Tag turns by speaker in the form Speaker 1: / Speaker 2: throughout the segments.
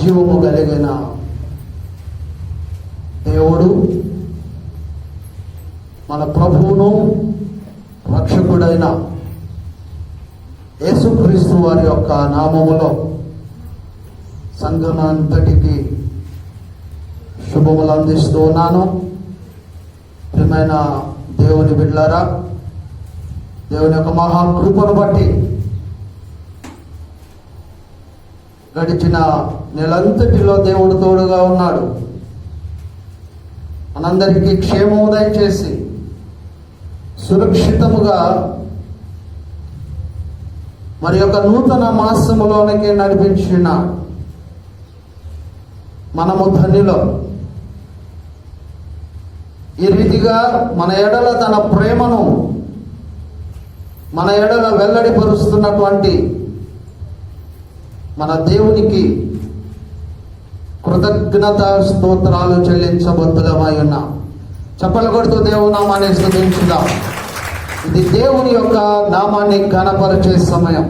Speaker 1: జీవము కలిగిన దేవుడు మన ప్రభువును రక్షకుడైన యేసుక్రీస్తు వారి యొక్క నామములో సంఘమంతటికి శుభములు అందిస్తూ ఉన్నాను. ప్రియమైన దేవుని బిడ్డలారా, దేవుని యొక్క మహాకృపను బట్టి గడిచిన నెలంతటిలో దేవుడు తోడుగా ఉన్నాడు. మనందరికీ క్షేమము దయచేసి సురక్షితముగా మరి యొక్క నూతన మాసములోనికి నడిపించిన మనము ధన్యులో. ఈ రీతిగా మన ఎడల తన ప్రేమను మన ఎడల వెల్లడిపరుస్తున్నటువంటి మన దేవునికి కృతజ్ఞత స్తోత్రాలు చెల్లించబద్దులమై ఉన్నాం. చప్పలు కొడుతూ దేవుని నామాన్ని స్తుతించుదాం. ఇది దేవుని యొక్క నామాన్ని ఘనపరిచే సమయం.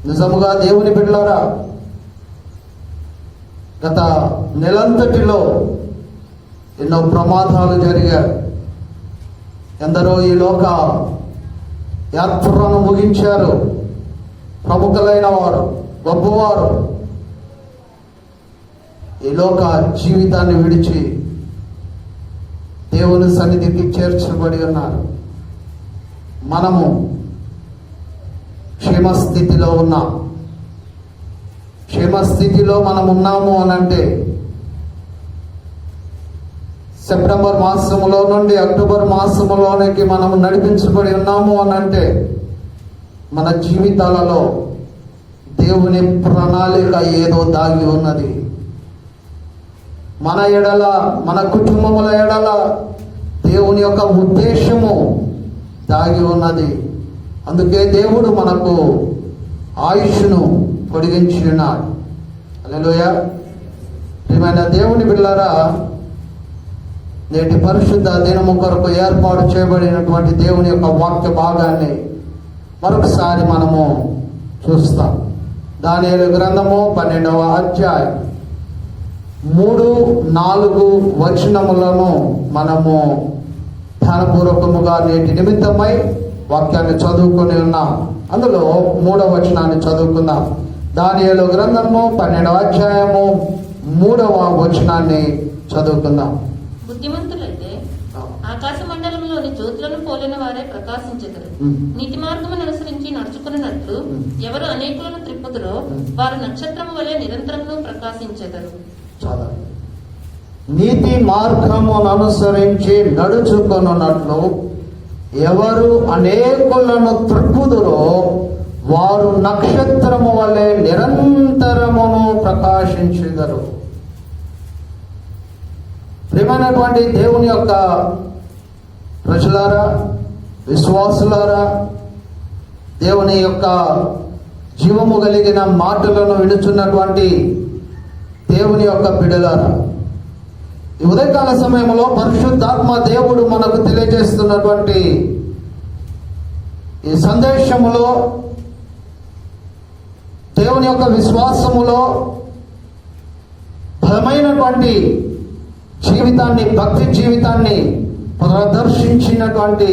Speaker 1: నిజముగా దేవుని బిడ్డలారా, గత నెలంతటిలో ఎన్నో ప్రమాదాలు జరిగాయి. ఎందరో ఈ లోక యాత్రను ముగించారు. ప్రముఖులైన వారు, గొప్పవారు ఈ లోక జీవితాన్ని విడిచి దేవుని సన్నిధికి చేర్చబడి ఉన్నారు. మనము క్షేమస్థితిలో ఉన్నాం. క్షేమస్థితిలో మనం ఉన్నాము అనంటే సెప్టెంబర్ మాసములో నుండి అక్టోబర్ మాసములోనికి మనం నడిపించబడి ఉన్నాము అనంటే మన జీవితాలలో దేవుని ప్రణాళిక ఏదో దాగి ఉన్నది. మన ఎడల, మన కుటుంబముల ఎడల దేవుని యొక్క ఉద్దేశము దాగి ఉన్నది. అందుకే దేవుడు మనకు ఆయుష్ను పొడిగించి ఉన్నాడు. హల్లెలూయా. ప్రియమైన దేవుని బిడ్డలారా, నేటి పరిశుద్ధ దినము కొరకు ఏర్పాటు చేయబడినటువంటి దేవుని యొక్క వాక్య భాగాన్ని మరొకసారి మనము చూస్తాం. దానియేలు గ్రంథము 12వ అధ్యాయం 3-4 వచనములను మనము ధ్యానపూర్వకముగా నేటి నిమిత్తమై వాక్యాన్ని చదువుకొని ఉన్నాం. అందులో 3వ వచనాన్ని చదువుకుందాం. దానియేలు గ్రంథము 12వ అధ్యాయము 3వ వచనాన్ని చదువుకుందాం.
Speaker 2: బుద్ధిమంతులైతే ఆకాశ మండలంలోని జ్యోతులను పోలిన వారే ప్రకాశించెదరు. నీతి మార్గమును అనుసరించి నడుచుకున్నట్లు ఎవరు అనేకులను త్రిప్పుదురో వారు నక్షత్రము వలె నిరంతరము ప్రకాశించెదరు.
Speaker 1: చాలా నీతి మార్గమును అనుసరించి నడుచుకున్నట్లు ఎవరు అనేకులను త్రిప్పుదురో వారు నక్షత్రము వలె నిరంతరమును ప్రకాశించెదరు. ప్రియమైనటువంటి దేవుని యొక్క ప్రజలారా, విశ్వాసులారా, దేవుని యొక్క జీవము కలిగిన మాటలను వినుచున్నటువంటి దేవుని యొక్క బిడ్డలారా, ఈ ఉదయకాల సమయంలో పరిశుద్ధాత్మ దేవుడు మనకు తెలియజేస్తున్నటువంటి ఈ సందేశములో దేవుని యొక్క విశ్వాసములో బలమైనటువంటి జీవితాన్ని, భక్తి జీవితాన్ని ప్రదర్శించినటువంటి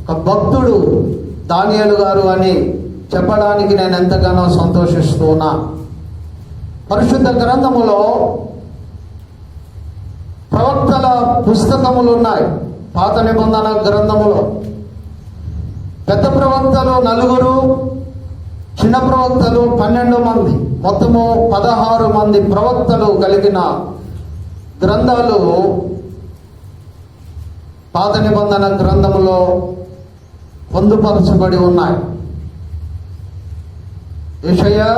Speaker 1: ఒక భక్తుడు దానియేలు గారు అని చెప్పడానికి నేను ఎంతగానో సంతోషిస్తూ ఉన్నా. పరిశుద్ధ గ్రంథములో ప్రవక్తల పుస్తకములు ఉన్నాయి. పాత నిబంధన గ్రంథములో పెద్ద ప్రవక్తలు 4, చిన్న ప్రవక్తలు 12 మంది, మొత్తము 16 మంది ప్రవక్తలు కలిగిన గ్రంథాలు పాత నిబంధన గ్రంథములో పొందుపరచబడి ఉన్నాయి. యెషయా,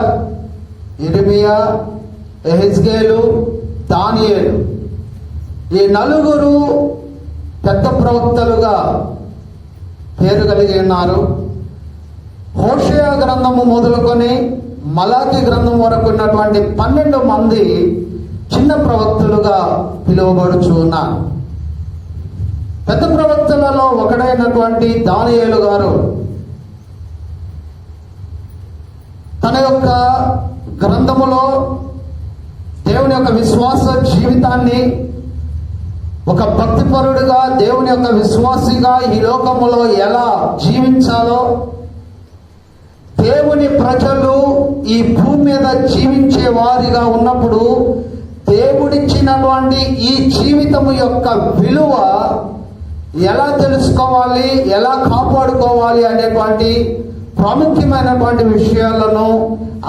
Speaker 1: యిర్మీయా, యెహెజ్కేలు, దానియేలు ఈ 4 పెద్ద ప్రవక్తలుగా పేరు కలిగి ఉన్నారు. హోషేయ గ్రంథము మొదలుకొని మలాకి గ్రంథం వరకు ఉన్నటువంటి 12 మంది చిన్న ప్రవక్తలుగా పిలువబడుచు ఉన్నారు. పెద్ద ప్రవక్తలలో ఒకడైనటువంటి దానియేలు గారు తన యొక్క గ్రంథములో దేవుని యొక్క విశ్వాస జీవితాన్ని, ఒక భక్తిపరుడుగా దేవుని యొక్క విశ్వాసిగా ఈ లోకములో ఎలా జీవించాలో, దేవుని ప్రజలు ఈ భూమి మీద జీవించే వారిగా ఉన్నప్పుడు దేవుడిచ్చినటువంటి ఈ జీవితము యొక్క విలువ ఎలా తెలుసుకోవాలి, ఎలా కాపాడుకోవాలి అనేటువంటి ప్రాముఖ్యమైనటువంటి విషయాలను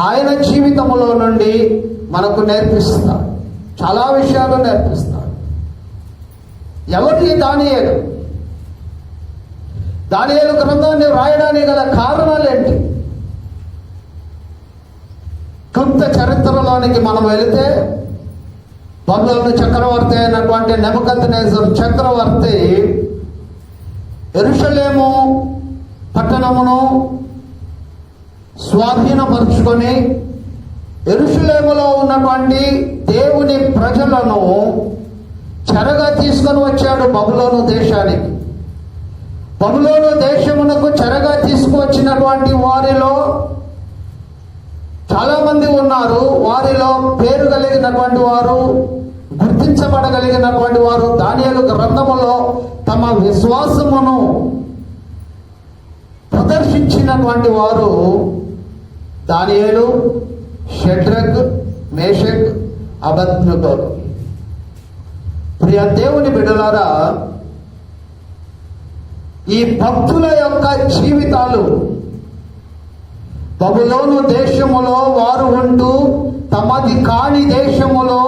Speaker 1: ఆయన జీవితంలో నుండి మనకు నేర్పిస్తాడు. చాలా విషయాలు నేర్పిస్తాడు. ఎవరి దానియేలు గ్రంథాన్ని రాయడానికి గల కారణాలు ఏంటి? క్లుప్త చరిత్రలోనికి మనం వెళితే, బబులోను చక్రవర్తి అయినటువంటి నెబుకద్నెజరు చక్రవర్తి యెరూషలేము పట్టణమును స్వాధీనపరుచుకొని యెరూషలేములో ఉన్నటువంటి దేవుని ప్రజలను చెరగా తీసుకొని వచ్చాడు బబులోను దేశానికి. బబులోను దేశమునకు చెరగా తీసుకువచ్చినటువంటి వారిలో చాలా మంది ఉన్నారు. వారిలో పేరు కలిగినటువంటి వారు, గుర్తించబడగలిగినటువంటి వారు దానియేలు గ్రంథములో తమ విశ్వాసమును ప్రదర్శించినటువంటి వారు దానియేలు, షడ్రక్, మేషక్, అబేద్నెగో. ప్రియ దేవుని బిడ్డలారా, ఈ భక్తుల యొక్క జీవితాలు బబులోను దేశములో వారు ఉంటూ తమది కాని దేశములో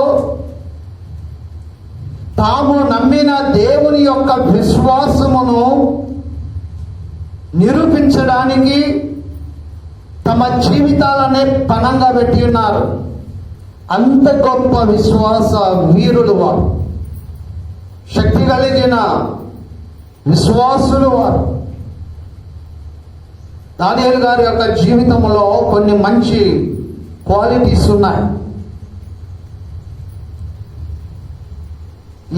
Speaker 1: తాము నమ్మిన దేవుని యొక్క విశ్వాసమును నిరూపించడానికి తమ జీవితాలనే పణంగా పెట్టి ఉన్నారు. అంత గొప్ప విశ్వాస వీరులు వారు, శక్తి కలిగిన విశ్వాసులు వారు. దానియేలు గారి యొక్క జీవితంలో కొన్ని మంచి క్వాలిటీస్ ఉన్నాయి.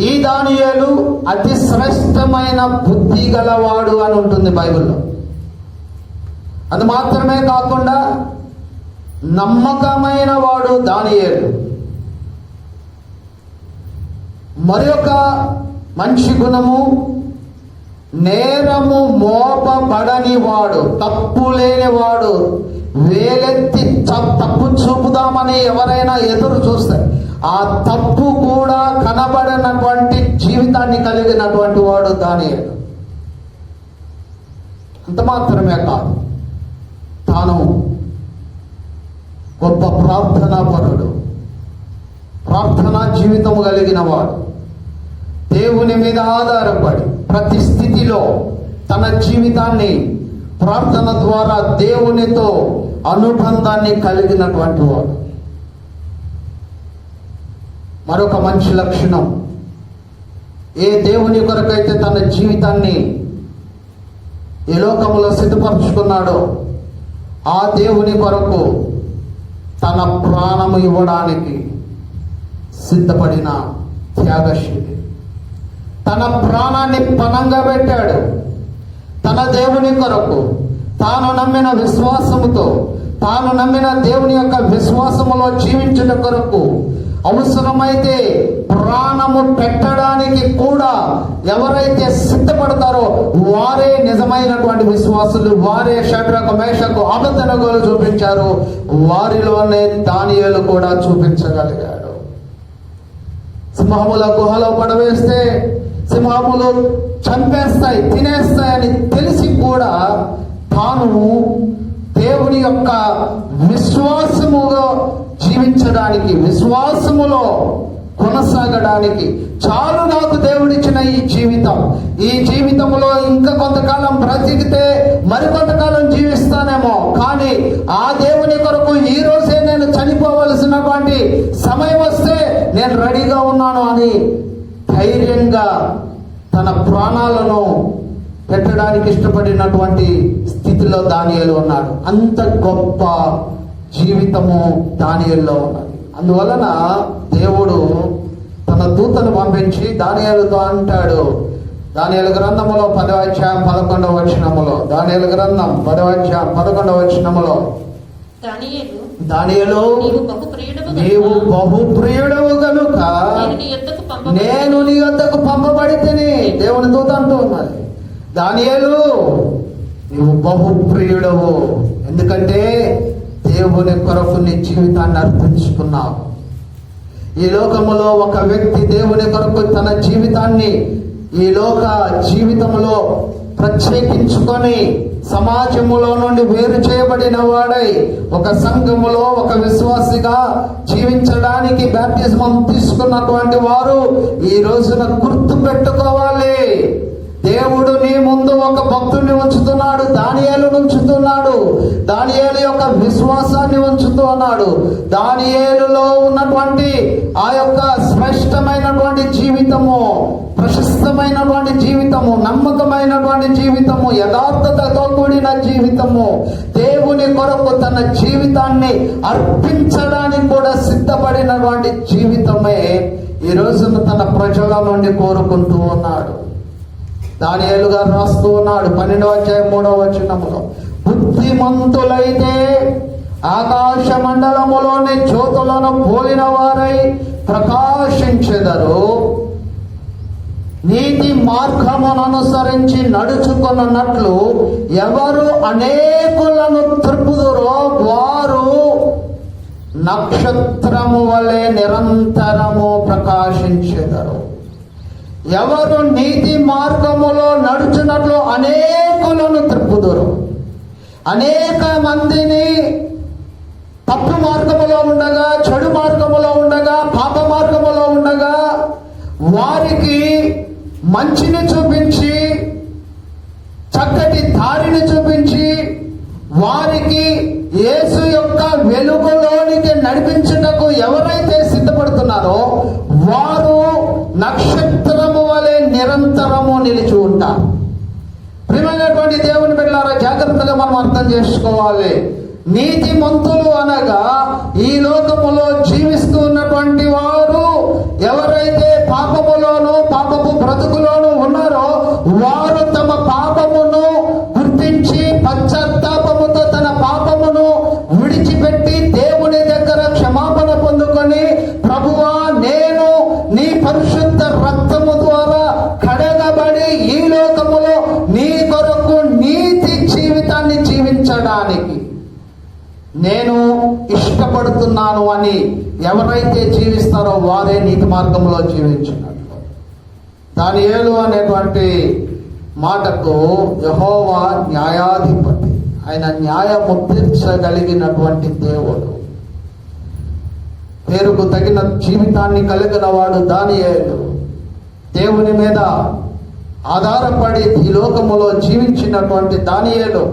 Speaker 1: ఈ దానియేలు అతి శ్రేష్టమైన బుద్ధి గలవాడు అని ఉంటుంది బైబిల్లో. అది మాత్రమే కాకుండా నమ్మకమైన వాడు దానియేలు. మరి ఒక మంచి గుణము, నేరము మోపబడని వాడు, తప్పు లేని వాడు. వేలెత్తి తప్పు చూపుదామని ఎవరైనా ఎదురు చూస్తే ఆ తప్పు కూడా కనబడినటువంటి జీవితాన్ని కలిగినటువంటి వాడు దానియేలు. అంత మాత్రమే కాదు, తాను గొప్ప ప్రార్థనాపరుడు, ప్రార్థనా జీవితము కలిగిన వాడు. దేవుని మీద ఆధారపడి ప్రతి స్థితిలో తన జీవితాన్ని ప్రార్థన ద్వారా దేవునితో అనుబంధాన్ని కలిగినటువంటి వాడు. మరొక మంచి లక్షణం, ఏ దేవుని కొరకైతే తన జీవితాన్ని ఈ లోకంలో సిద్ధపరచుకున్నాడో ఆ దేవుని కొరకు తన ప్రాణము ఇవ్వడానికి సిద్ధపడిన త్యాగశీలి. తన ప్రాణాన్ని పణంగా పెట్టాడు. తన దేవుని కొరకు తాను నమ్మిన విశ్వాసముతో, తాను నమ్మిన దేవుని యొక్క విశ్వాసములో జీవించిన కొరకు అవసరమైతే ప్రాణము పెట్టడానికి కూడా ఎవరైతే సిద్ధపడతారో వారే నిజమైనటువంటి విశ్వాసులు. వారే షడ్రకు, మేషకు, అబేద్నెగోలు చూపించారు. వారిలోనే దానియేలు కూడా చూపించగలిగాడు. సింహముల గుహలో పడవేస్తే సింహములు చంపేస్తాయి, తినేస్తాయని తెలిసి కూడా తాను దేవుని యొక్క విశ్వాసములో జీవించడానికి, విశ్వాసములో కొనసాగడానికి, చాలు నాకు దేవుడిచ్చిన ఈ జీవితం, ఈ జీవితంలో ఇంకా కొంతకాలం బ్రతికితే మరికొంతకాలం జీవిస్తానేమో, కానీ ఆ దేవుని కొరకు ఈ రోజే నేను చనిపోవలసినటువంటి సమయం వస్తే నేను రెడీగా ఉన్నాను అని ధైర్యంగా తన ప్రాణాలను పెట్టడానికి ఇష్టపడినటువంటి స్థితిలో దానియేలు ఉన్నాడు. అంత గొప్ప జీవితము దానియేలులో ఉన్నది. అందువలన దేవుడు తన దూతను పంపించి దానియేలుతో అంటాడు, దానియేలు గ్రంథములో 10వ అధ్యాయం 11వ వచనములో, దానియేలు గ్రంథం 10వ అధ్యాయం 11వ వచనములో,
Speaker 2: దానియేలు నీవు బహు ప్రియుడవు
Speaker 1: నీవు బహుప్రియుడవు గనుక
Speaker 2: నేను నీ యొద్దకు పంపబడి
Speaker 1: నేను నీ వద్దకు పంపబడితిని. దేవుని దూత అంటూ ఉన్నది, దానియేలు నీవు బహుప్రియుడవు, ఎందుకంటే దేవుని కొరకు నీ జీవితాన్ని అర్పించుకున్నావు. ఈ లోకములో ఒక వ్యక్తి దేవుని కొరకు తన జీవితాన్ని ఈ లోక జీవితంలో ప్రత్యేకించుకొని సమాజములో నుండి వేరు చేయబడిన వాడై ఒక సంఘములో ఒక విశ్వాసిగా జీవించడానికి బాప్తిజం తీసుకున్నటువంటి వారు ఈ రోజున గుర్తు పెట్టుకోవాలి. దేవుడు నీ ముందు ఒక భక్తుడిని ఉంచుతున్నాడు, దానియేలును ఉంచుతున్నాడు. దానియేలు యొక్క విశ్వాసాన్ని ఉంచుతూ ఉన్నాడు. దానియేలులో ఉన్నటువంటి ఆ యొక్క శ్రేష్టమైనటువంటి జీవితము, ప్రశస్తమైనటువంటి జీవితము, నమ్మకమైనటువంటి జీవితము, యథార్థతతో కూడిన జీవితము, దేవుని కొరకు తన జీవితాన్ని అర్పించడానికి కూడా సిద్ధపడినటువంటి జీవితమే ఈ రోజున తన ప్రజల నుండి కోరుకుంటూ ఉన్నాడు. దానియేలు గారు రాస్తూ ఉన్నాడు 12వ అధ్యాయం 3వ వచనములో, బుద్ధిమంతులైతే ఆకాశ మండలములోని జ్యోతులను పోలిన వారై ప్రకాశించెదరు, నీతి మార్గమును అనుసరించి నడుచుకున్నట్లు ఎవరు అనేకులను త్రిప్పుదురో వారు నక్షత్రము వలె నిరంతరము ప్రకాశించెదరు. ఎవరు నీతి మార్గములో నడుచున్నట్లు అనేకులను త్రిప్పుదురు. అనేక మందిని తప్పు మార్గములో ఉండగా, చెడు మార్గములో ఉండగా, పాప మార్గములో ఉండగా వారికి మంచిని చూపించి, చక్కటి దారిని చూపించి, వారికి యేసు యొక్క వెలుగులోనికి నడిపించుటకు ఎవరైతే సిద్ధపడుతున్నారో వారు నక్షత్రము వలె నిరంతరము నిలిచి ఉంటారు. ప్రియమైనటువంటి దేవుని బిడ్డలారా, జాగ్రత్తగా మనం అర్థం చేసుకోవాలి. నీతిమంతులు అనగా ఈ లోకములో జీవిస్తూ ఉన్నటువంటి వారు ఎవరైతే పాపములోను, పాపపు బ్రతుకులోను ఉన్నారో వారు తమ పాపమును గుర్తించి పశ్చాత్తాపముతో తన పాపమును విడిచిపెట్టి దేవుని దగ్గర క్షమాపణ పొందుకొని, ప్రభువా నేను నీ పరిశుద్ధ రక్తము ద్వారా కడగబడి ఈ లోకములో నీ కొరకు నీతి జీవితాన్ని జీవించడానికి నేను ఇష్టపడుతున్నాను అని ఎవరైతే జీవిస్తారో వారే నీతి మార్గంలో జీవించినట్లు. దానియేలు అనేటువంటి మాటకు యెహోవా న్యాయాధిపతి, ఆయన న్యాయము తీర్చగలిగినటువంటి దేవుడు, పేరుకు తగిన జీవితాన్ని కలిగిన వాడు దానియేలు. దేవుని మీద ఆధారపడి ఈ లోకములో జీవించినటువంటి దానియేలు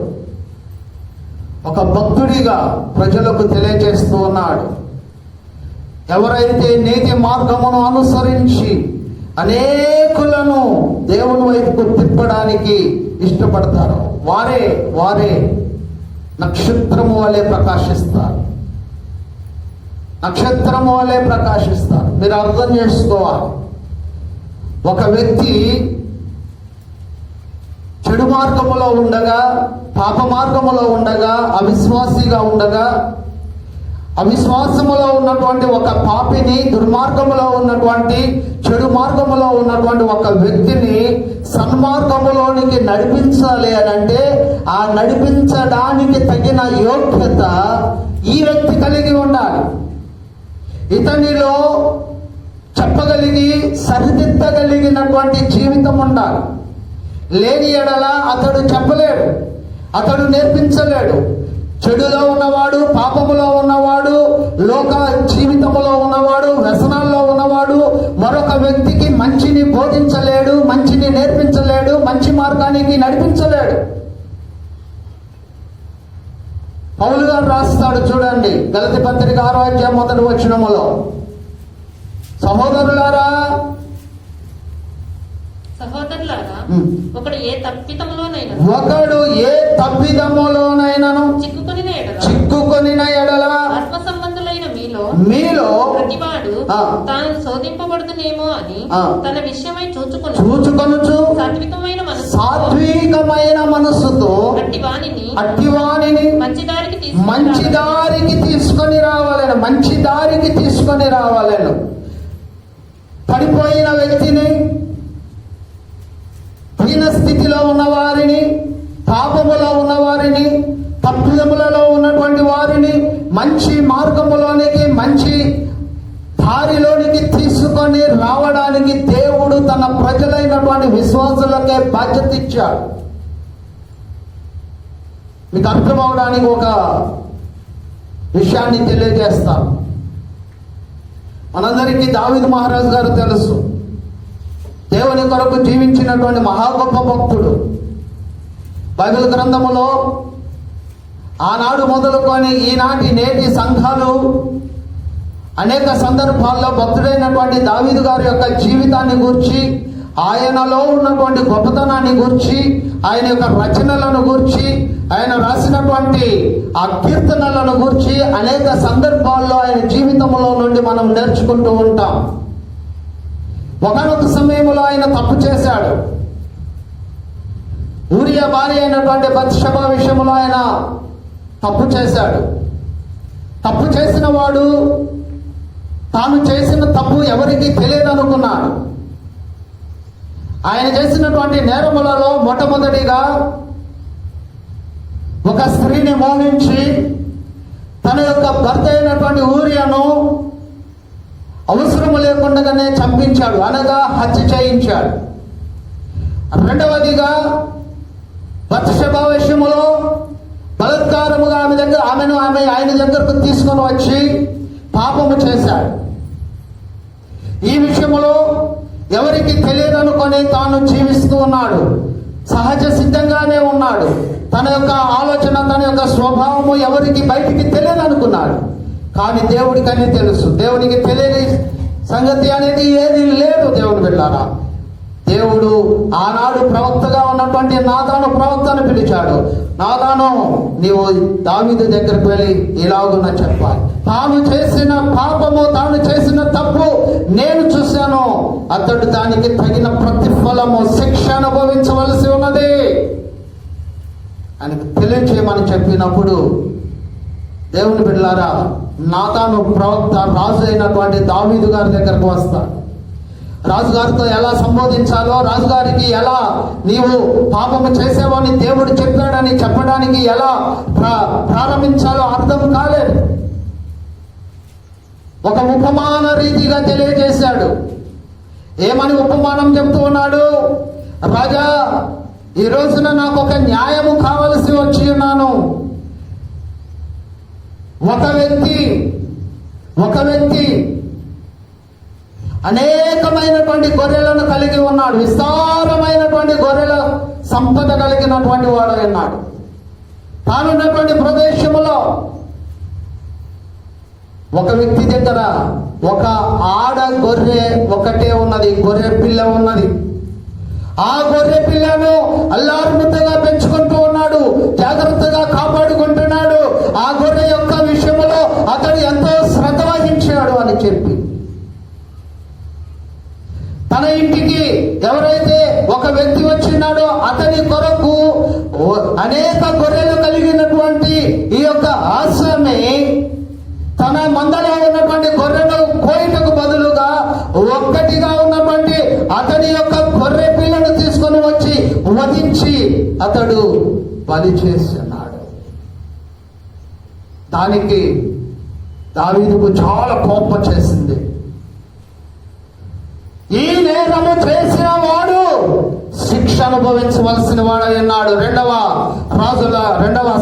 Speaker 1: ఒక భక్తుడిగా ప్రజలకు తెలియజేస్తూ ఉన్నాడు. ఎవరైతే నీతి మార్గమును అనుసరించి అనేకులను దేవుని వైపుకు తిప్పడానికి ఇష్టపడతారో వారే నక్షత్రము వలె ప్రకాశిస్తారు. నక్షత్రము వలె ప్రకాశిస్తారు. మీరు అర్థం చేసుకోవాలి, ఒక వ్యక్తి చెడు మార్గములో ఉండగా, పాప మార్గములో ఉండగా, అవిశ్వాసిగా ఉండగా, అవిశ్వాసములో ఉన్నటువంటి ఒక పాపిని, దుర్మార్గములో ఉన్నటువంటి, చెడు మార్గములో ఉన్నటువంటి ఒక వ్యక్తిని సన్మార్గములోనికి నడిపించాలి అని అంటే ఆ నడిపించడానికి తగిన యోగ్యత ఈ వ్యక్తి కలిగి ఉండాలి. ఇతనిలో చెప్పగలిగి సరిదిద్దగలిగినటువంటి జీవితం ఉండాలి. లేని ఎడల అతడు చెప్పలేడు, అతడు నేర్పించలేడు. చెడులో ఉన్నవాడు, పాపములో ఉన్నవాడు, లోక జీవితంలో ఉన్నవాడు, వ్యసనాల్లో ఉన్నవాడు మరొక వ్యక్తికి మంచిని బోధించలేడు, మంచిని నేర్పించలేడు, మంచి మార్గానికి నడిపించలేడు. పౌలు గారు రాస్తాడు చూడండి, గలతీ పత్రిక 6వ అధ్యాయం 1వ వచనములో, సహోదరులారా
Speaker 2: ఒకడు ఏ తప్పిదములోనైనను
Speaker 1: చిక్కుకొనిన ఎడల
Speaker 2: ఆత్మ సంబంధులైన మీలో
Speaker 1: మీలో
Speaker 2: ప్రతివాడు
Speaker 1: ఆ.
Speaker 2: తాను శోధింపబడుతున్నేమో అని
Speaker 1: ఆ.
Speaker 2: తన విషయమై చూచుకొని
Speaker 1: చూచుకొనుచు
Speaker 2: సాత్వికమైన మనసు
Speaker 1: సాత్వికమైన మనస్సుతో అట్టివానిని మంచి దారికి తీసుకొని రావాలను. మంచి దారికి తీసుకొని రావాలను. పడిపోయిన వ్యక్తిని, హీన స్థితిలో ఉన్న వారిని, పాపములో ఉన్న వారిని, తప్పుదములలో ఉన్నటువంటి వారిని మంచి మార్గములోనికి, మంచి దారిలోనికి తీసుకొని రావడానికి దేవుడు తన ప్రజలైనటువంటి విశ్వాసులకే బాధ్యత ఇచ్చాడు. మీకు అర్థమవడానికి ఒక విషయాన్ని తెలియజేస్తాను. మనందరికీ దావీదు మహారాజు గారు తెలుసు. దేవుని కొరకు జీవించినటువంటి మహా గొప్ప భక్తుడు. బైబిల్ గ్రంథములో ఆనాడు మొదలుకొని ఈనాటి నేటి సంఘాలు అనేక సందర్భాల్లో భక్తుడైనటువంటి దావీదు గారి యొక్క జీవితాన్ని గూర్చి, ఆయనలో ఉన్నటువంటి గొప్పతనాన్ని గూర్చి, ఆయన యొక్క రచనలను గూర్చి, ఆయన రాసినటువంటి ఆ కీర్తనలను గూర్చి అనేక సందర్భాల్లో ఆయన జీవితంలో నుండి మనం నేర్చుకుంటూ ఉంటాం. ఒకనొక సమయంలో ఆయన తప్పు చేశాడు. ఊరియా భార్య అయినటువంటి బత్షెబ విషయంలో ఆయన తప్పు చేశాడు. తప్పు చేసిన వాడు తాను చేసిన తప్పు ఎవరికి తెలియదనుకున్నాడు. ఆయన చేసినటువంటి నేరములలో మొట్టమొదటిగా ఒక స్త్రీని మోహించి తన యొక్క భర్త అయినటువంటి ఊరియాను అవసరము లేకుండానే చంపించాడు, అనగా హత్య చేయించాడు. రెండవదిగా బత్షెబ విషయములో బలత్కారముగా ఆయన దగ్గరకు తీసుకొని వచ్చి పాపము చేశాడు. ఈ విషయంలో ఎవరికి తెలియదనుకొని తాను జీవిస్తూ ఉన్నాడు. సహజ సిద్ధంగానే ఉన్నాడు. తన యొక్క ఆలోచన, తన యొక్క స్వభావము ఎవరికి బయటికి తెలియదనుకున్నాడు. కానీ దేవుడికనే తెలుసు. దేవునికి తెలియని సంగతి అనేది ఏది లేదు. దేవుడు వెళ్ళారా, దేవుడు ఆనాడు ప్రవక్తగా ఉన్నటువంటి నాతాను ప్రవక్తను పిలిచాడు. నాతాను, నీవు దావీదు దగ్గరకు వెళ్ళి ఇలాగున చెప్పాలి. తాను చేసిన పాపము, తాను చేసిన తప్పు నేను చూశాను. అతడు దానికి తగిన ప్రతిఫలము, శిక్ష అనుభవించవలసి ఉన్నది అని తెలియచేయమని చెప్పినప్పుడు, దేవుని బిడ్డలారా, నాతాను ప్రవక్త రాజు అయినటువంటి దావీదు గారి దగ్గరకు వస్తాడు. రాజుగారితో ఎలా సంబోధించాలో, రాజుగారికి ఎలా నీవు పాపము చేసేవని దేవుడు చెప్పాడని చెప్పడానికి ఎలా ప్రారంభించాలో అర్థం కాలేదు. ఒక ఉపమాన రీతిగా తెలియజేశాడు. ఏమని ఉపమానం చెప్తూ ఉన్నాడు? రాజా, ఈ రోజున నాకు ఒక న్యాయము కావలసి వచ్చి ఉన్నాను. ఒక వ్యక్తి అనేకమైనటువంటి గొర్రెలను కలిగి ఉన్నాడు. విస్తారమైనటువంటి గొర్రెల సంపద కలిగినటువంటి వాడు ఉన్నాడు. తానున్నటువంటి ప్రదేశంలో ఒక వ్యక్తి దగ్గర ఒక ఆడ గొర్రె ఒకటే ఉన్నది, గొర్రె పిల్ల ఉన్నది. ఆ గొర్రె పిల్లను అల్లారుముద్దగా పెంచుకుంటూ ఉన్నాడు, జాగ్రత్తగా కాపాడుకుంటున్నాడు. ఆ గొర్రె యొక్క విషయంలో అతడు ఎంతో శ్రద్ధ వహించాడు అని చెప్పి, తన ఇంటికి ఎవరైతే ఒక వ్యక్తి వచ్చినాడో అతని కొరకు అనేక గొర్రెలు కలిగినటువంటి ఈ యొక్క ఆశ్రమే తన మందలో ఉన్నటువంటి గొర్రెను కోయిటకు బదులుగా ఒక్కటిగా ఉన్నటువంటి అతని యొక్క గొర్రె పిల్లను తీసుకొని వచ్చి వధించి అతడు బలి చేస్తున్నాడు. దానికి దావీదుకు చాలా కోపం చేసింది. ఈ నేరము చేసిన వాడు శిక్ష అనుభవించవలసిన వాడై ఉన్నాడు. రెండవ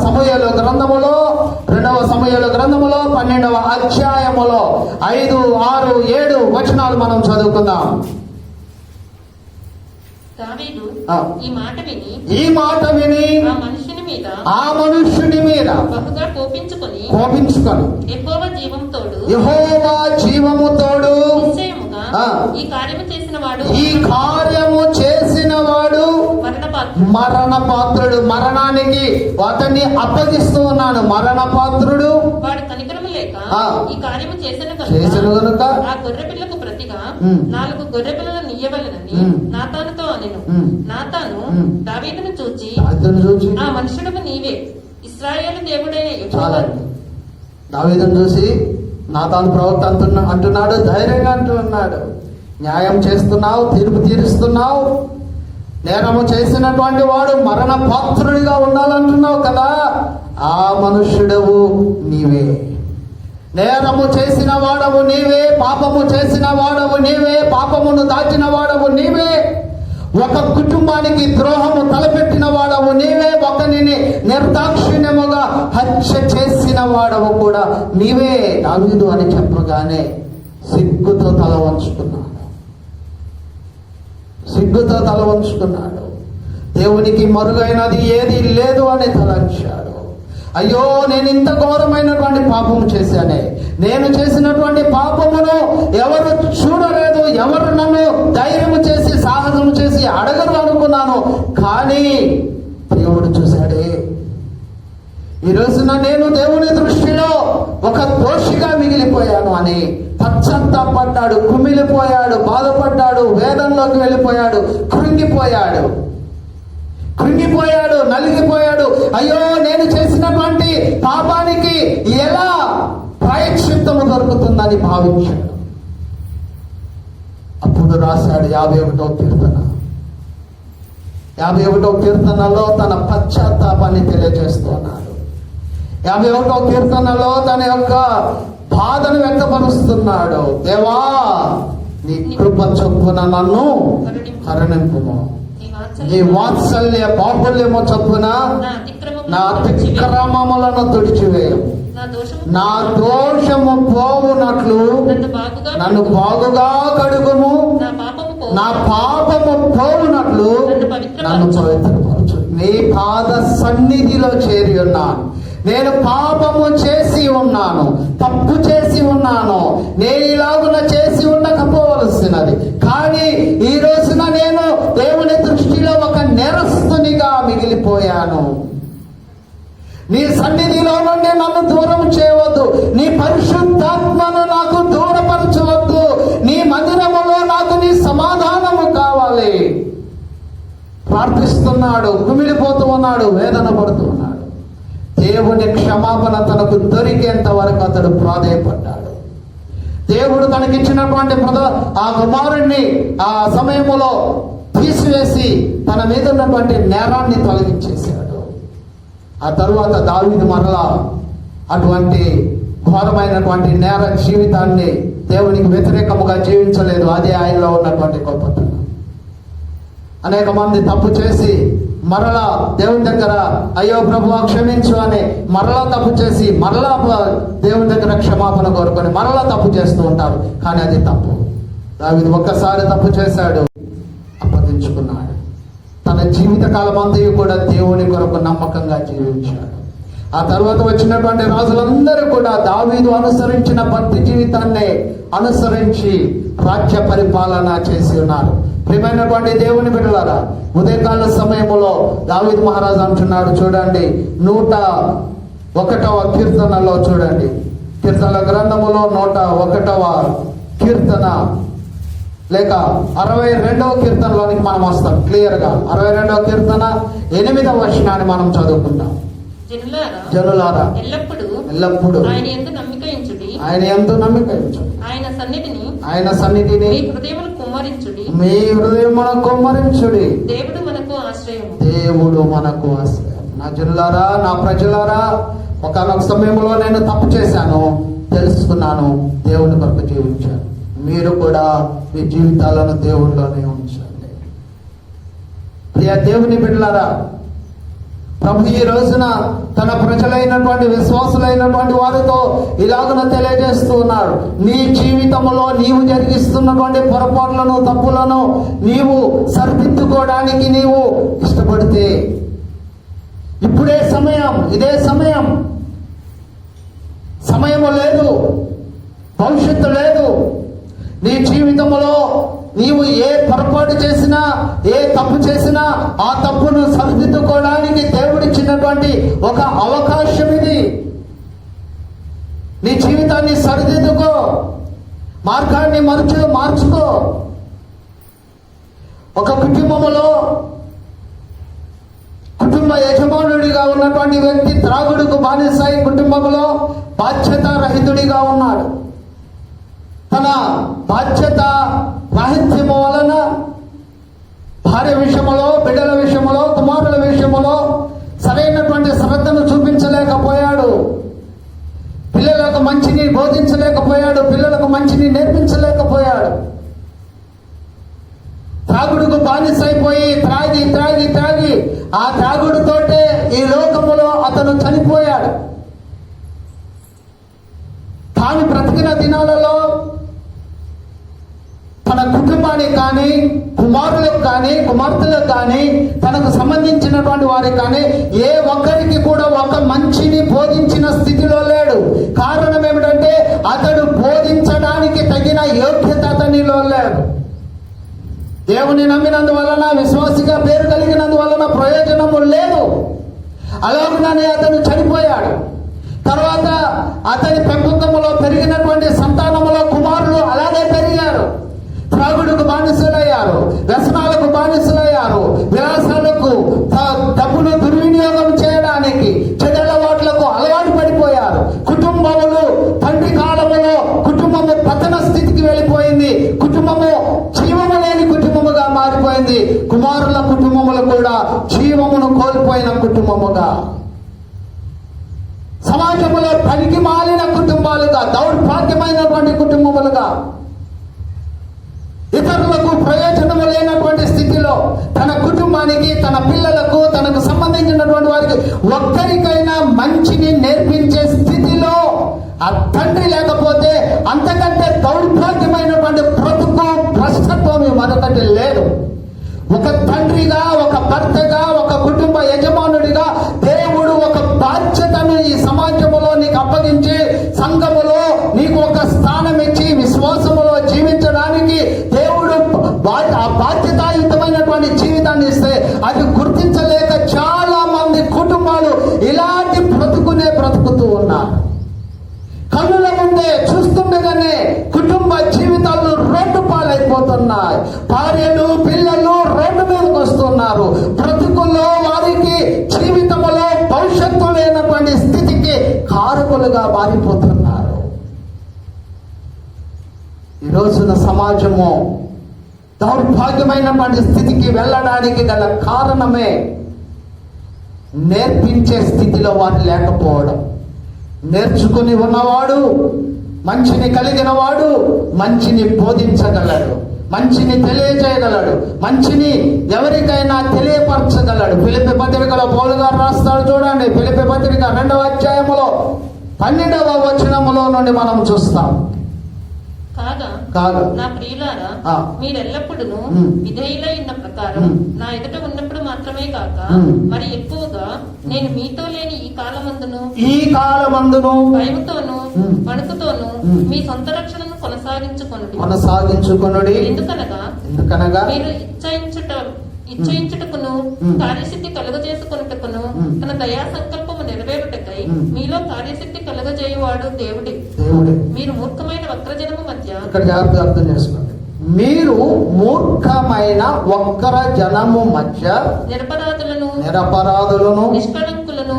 Speaker 1: సమూయేలు గ్రంథములో 12వ అధ్యాయములో 5, 6, 7 వచనాలు మనం చదువుకుందాం.
Speaker 2: దావీదు ఈ మాట విని ఆ మనుష్యుని మీద బహుగా కోపించుకొని యెహోవా జీవము తోడు
Speaker 3: ఈ
Speaker 2: కార్యము చేసిన వాడు మరణ పాత్రుడు. మరణానికి అతన్ని అప్పగిస్తూ ఉన్నాను. మరణ పాత్రుడు.
Speaker 3: వాడు కనికరము లేక
Speaker 1: ఆ.
Speaker 2: ఈ కార్యము చేసిన
Speaker 1: చేసెను గనుక
Speaker 2: ఆ గొర్రె పిల్లకు ప్రతిగా
Speaker 1: ఉమ్.
Speaker 2: 4 గొర్రె పిల్లలను ఇయ్యవలెనని
Speaker 1: ఉమ్.
Speaker 2: నాతానుతో అనెను.
Speaker 1: ఉమ్.
Speaker 2: నాతాను
Speaker 1: ఉమ్.
Speaker 2: దావీదును చూచి,
Speaker 1: దావీదును చూసి
Speaker 2: ఆ మనుషుడకు నీవే ఇశ్రాయేలు దేవుడైన యెహోవా
Speaker 1: చాలా దావీదును చూసి నాతాను ప్రవక్త అంటున్నాడు, ధైర్యంగా అంటున్నాడు, న్యాయం చేస్తున్నావు, తీర్పు తీరుస్తున్నావు, నేరము చేసినటువంటి వాడు మరణ పాత్రుడిగా ఉండాలంటున్నావు కదా, ఆ మనుష్యుడవు నీవే, నేరము చేసిన వాడవు నీవే, పాపము చేసిన వాడవు నీవే, పాపమును దాచిన వాడవు నీవే, ఒక కుటుంబానికి ద్రోహము తలపెట్టిన వాడవు నీవే, ఒకరిని నిర్దాక్షిణ్యముగా హత్య చేసిన వాడవు కూడా నీవే దావీదు అని చెప్పగానే సిగ్గుతో తల వంచుకున్నాడు. సిగ్గుతో తల వంచుకున్నాడు. దేవునికి మరుగైనది ఏది లేదు అని తలంచాడు. అయ్యో, నేను ఇంత ఘోరమైనటువంటి పాపము చేశానే, నేను చేసినటువంటి పాపమును ఎవరు చూడలేదు, ఎవరు నన్ను ధైర్యము చేసి సాహసము చేసి అడగరు అనుకున్నాను, కానీ దేవుడు చూశాడే. ఈ రోజున నేను దేవుని దృష్టిలో ఒక దోషిగా మిగిలిపోయాను అని పశ్చాత్తాపడ్డాడు, కుమిలిపోయాడు, బాధపడ్డాడు, వేదనలోకి వెళ్ళిపోయాడు, కృంగిపోయాడు, నలిగిపోయాడు. అయ్యో, నేను చేసినటువంటి పాపానికి ఎలా ప్రాయశ్చిత్తము దొరుకుతుందని భావించాడు. అప్పుడు రాశాడు 51వ కీర్తన. 51వ కీర్తనలో తన పశ్చాత్తాపాన్ని తెలియజేస్తున్నాడు. 51వ కీర్తనలో తన యొక్క బాధను వ్యక్తపరుస్తున్నాడు. దేవా, నీ కృప చొప్పున నన్ను కరుణింపుము, నీ వాత్సల్య బాహుల్యము చొప్పున నా అతిక్రమములను తుడిచివేయము, నా దోషము పోవునట్లు నన్ను బాగుగా కడుగుము, నా పాపము పోవునట్లు నన్ను పవిత్రపరచు. నీ పాద సన్నిధిలో చేరి ఉన్నాను. నేను పాపము చేసి ఉన్నాను, తప్పు చేసి ఉన్నాను, నేను ఇలాగున చేసి ఉండకపోవలసినది, కానీ ఈ రోజున నేను దేవుని దృష్టిలో ఒక నేరస్తునిగా మిగిలిపోయాను. నీ సన్నిధిలో నుండి నన్ను దూరం చేయవద్దు, నీ పరిశుద్ధాత్మను నాకు దూరపరచవద్దు, నీ మందిరములో నాకు నీ సమాధానము కావాలి. ప్రార్థిస్తున్నాడు, కుమిలిపోతూ ఉన్నాడు, వేదన పడుతూ ఉన్నాడు. దేవుని క్షమాపణ తనకు దొరికేంత వరకు అతడు ప్రాధేయపడ్డాడు. దేవుడు తనకిచ్చినటువంటి ఆ కుమారుణ్ణి ఆ సమయములో తీసివేసి తన మీద ఉన్నటువంటి నేరాన్ని తొలగించేశాడు. ఆ తరువాత దావీదు మరలా అటువంటి ఘోరమైనటువంటి నేర జీవితాన్ని దేవునికి వ్యతిరేకముగా జీవించలేదు. అదే ఆయనలో ఉన్నటువంటి గొప్పతనం. అనేక మంది తప్పు చేసి మరలా దేవుని దగ్గర అయ్యో ప్రభువా క్షమించు అని మరలా తప్పు చేసి మరలా దేవుని దగ్గర క్షమాపణ కోరుకొని మరలా తప్పు చేస్తూ ఉంటారు, కానీ అది తప్పు. దావీదు ఒక్కసారి తప్పు చేశాడు, అప్పగించుకున్నాడు. తన జీవిత కాలమంతయు కూడా దేవుని కొరకు నమ్మకంగా జీవించాడు. ఆ తర్వాత వచ్చినటువంటి రాజులందరూ కూడా దావీదు అనుసరించిన భక్తి జీవితాన్ని అనుసరించి రాజ్య పరిపాలన చేసి ఉన్నారు. ప్రియమైనటువంటి దేవుని బిడ్డలారా, ఉదయకాల సమయంలో దావీదు మహారాజు అంటున్నాడు, చూడండి 101వ కీర్తనలో చూడండి, కీర్తనల గ్రంథములో 101వ కీర్తన లేక 62వ కీర్తనలోనికి మనం వస్తాం. క్లియర్ గా 62వ కీర్తన 8వ వచనాన్ని మనం చదువుకుంటాం. జనులారా, ఎల్లప్పుడూ
Speaker 2: ఆయన యందు నమ్మిక ఉంచుడి,
Speaker 1: ఆయన సన్నిధిని
Speaker 2: మీ హృదయమును
Speaker 1: కుమ్మరించుడి.
Speaker 2: దేవుడు మనకు ఆశ్రయం.
Speaker 1: నా జనులారా, నా ప్రజలారా, ఒకనొక సమయంలో నేను తప్పు చేశాను, తెలుసుకున్నాను, దేవుని కొరకు జీవించాను. మీరు కూడా మీ జీవితాలను దేవుడిలోనే ఉంచండి. ప్రియ దేవుని బిడ్డలారా, ప్రభు ఈ రోజున తన ప్రజలైనటువంటి విశ్వాసులైనటువంటి వారితో ఇలాగన తెలియజేస్తూ ఉన్నాడు. నీ జీవితంలో నీవు జరిగిస్తున్నటువంటి పొరపాట్లను, తప్పులను నీవు సరిదిద్దుకోవడానికి నీవు ఇష్టపడితే ఇప్పుడే సమయం, ఇదే సమయము లేదు, భవిష్యత్తు లేదు. నీ జీవితంలో నీవు ఏ పొరపాటు చేసినా, ఏ తప్పు చేసినా ఆ తప్పును సరిదిద్దుకోవడానికి దేవుడిచ్చినటువంటి ఒక అవకాశం ఇది. నీ జీవితాన్ని సరిదిద్దుకో, మార్గాన్ని మార్చుకో. ఒక కుటుంబములో కుటుంబ యజమానుడిగా ఉన్నటువంటి వ్యక్తి త్రాగుడుకు బానిసై కుటుంబంలో బాధ్యత రహితుడిగా ఉన్నాడు. తన బాధ్యత రాహిత్యము వలన భార్య విషయంలో, బిడ్డల విషయంలో, కుమారుల విషయంలో సరైనటువంటి శ్రద్ధను చూపించలేకపోయాడు. పిల్లలకు మంచిని బోధించలేకపోయాడు. పిల్లలకు మంచిని నేర్పించలేకపోయాడు. త్రాగుడుకు బానిసైపోయి త్రాగి ఆ త్రాగుడుతోటే ఈ లోకములో అతను చనిపోయాడు. తాను బ్రతికిన దినాలలో తన కుటుంబానికి కానీ, కుమారులకు కానీ, కుమార్తెలకు కానీ, తనకు సంబంధించినటువంటి వారికి కానీ ఏ ఒక్కరికి కూడా ఒక మంచిని బోధించిన స్థితిలో లేడు. కారణం ఏమిటంటే అతడు బోధించడానికి తగిన యోగ్యత అతనిలో లేదు. దేవుని నమ్మినందువలన, విశ్వాసిగా పేరు కలిగినందువలన ప్రయోజనము లేదు. అలాగనే అతను చనిపోయాడు. తర్వాత అతని పెంపకములో పెరిగినటువంటి సంతానములో కుమారులు అలాగే పెరిగారు. త్రాగుడుకు బానిసలయ్యారు, వ్యసనాలకు బానిసలయ్యారు, విలాసాలకు, డబ్బును దుర్వినియోగం చేయడానికి, చెడలవాట్లకు అలవాటు పడిపోయారు. కుటుంబములు తండ్రి కాలములో కుటుంబము పతన స్థితికి వెళ్ళిపోయింది. కుటుంబము జీవము లేని కుటుంబముగా మారిపోయింది. కుమారుల కుటుంబములు కూడా జీవమును కోల్పోయిన కుటుంబముగా, సమాజంలో పనికి మాలిన కుటుంబాలుగా, దౌర్భాగ్యమైనటువంటి కుటుంబములుగా, ఇతరులకు ప్రయోజనము లేనటువంటి స్థితిలో తన కుటుంబానికి, తన పిల్లలకు, తనకు సంబంధించినటువంటి వారికి ఒక్కరికైనా మంచిని నేర్పించే స్థితిలో ఆ తండ్రి లేకపోతే అంతకంటే దౌర్భాగ్యమైనటువంటి బ్రతుకు, భ్రష్టత్వం మరొకటి లేదు. ఒక తండ్రిగా, ఒక భర్తగా, ఒక కుటుంబ యజమానుడిగా దేవుడు ఒక బాధ్యతను ఈ సమాజంలో నీకు అప్పగించి, సంఘములో నీకు ఒక స్థానం ఇచ్చి, విశ్వాసములో జీవించడానికి దేవుడు ఆ బాధ్యతాయుతమైనటువంటి జీవితాన్ని ఇస్తే అది గుర్తించలేక చాలా మంది కుటుంబాలు ఇలాంటి బ్రతుకుతూ ఉన్నారు. కన్నుల ముందే చూస్తుండగానే కుటుంబ జీవితాలు రోడ్డు పాలైపోతున్నాయి. భార్యలు, పిల్లలు రోడ్డు మీదకి వస్తున్నారు. బ్రతుకుల్లో వారికి జీవితంలో భవిష్యత్తు లేనటువంటి స్థితికి కారకులుగా మారిపోతున్నారు. ఈ రోజున సమాజము దౌర్భాగ్యమైనటువంటి స్థితికి వెళ్ళడానికి గల కారణమే నేర్పించే స్థితిలో వారు లేకపోవడం. నేర్చుకుని ఉన్నవాడు, మంచిని కలిగిన వాడు మంచిని బోధించగలడు, మంచిని తెలియజేయగలడు, మంచిని ఎవరికైనా తెలియపరచగలడు. ఫిలిప్పీ పత్రికలో పౌలు గారు రాస్తాడు చూడండి. ఫిలిప్పీ పత్రిక 2వ అధ్యాయములో 12వ వచనములో నుండి మనం చూస్తాం.
Speaker 2: కాగా నా ప్రియులారా, మీరెల్లప్పుడూ విధేయులై ఉన్న ప్రకారం నా ఎదుట ఉన్నప్పుడు మాత్రమే కాక మరి ఎక్కువగా నేను మీతో లేని ఈ కాలమందును భయముతోను వణుకుతోను మీ సొంత రక్షణను కొనసాగించుకొనుడి. ఎందుకనగా మీరు ఇచ్చయించుటకును కార్యసిద్ధి కలుగజేసుకొనుటకును తన దయా సంకల్పము నెరవేరుటకై మీలో కార్యసిద్ధి కలుగజేయువాడు దేవుడే. మీరు మూర్ఖమైన వక్రజనము మధ్య,
Speaker 1: ఇక్కడ జాగ్రత్తగా అర్థం చేసుకోండి, మీరు మూర్ఖమైన వక్ర జనము మధ్య నిరపరాధులను నిష్కళంకులను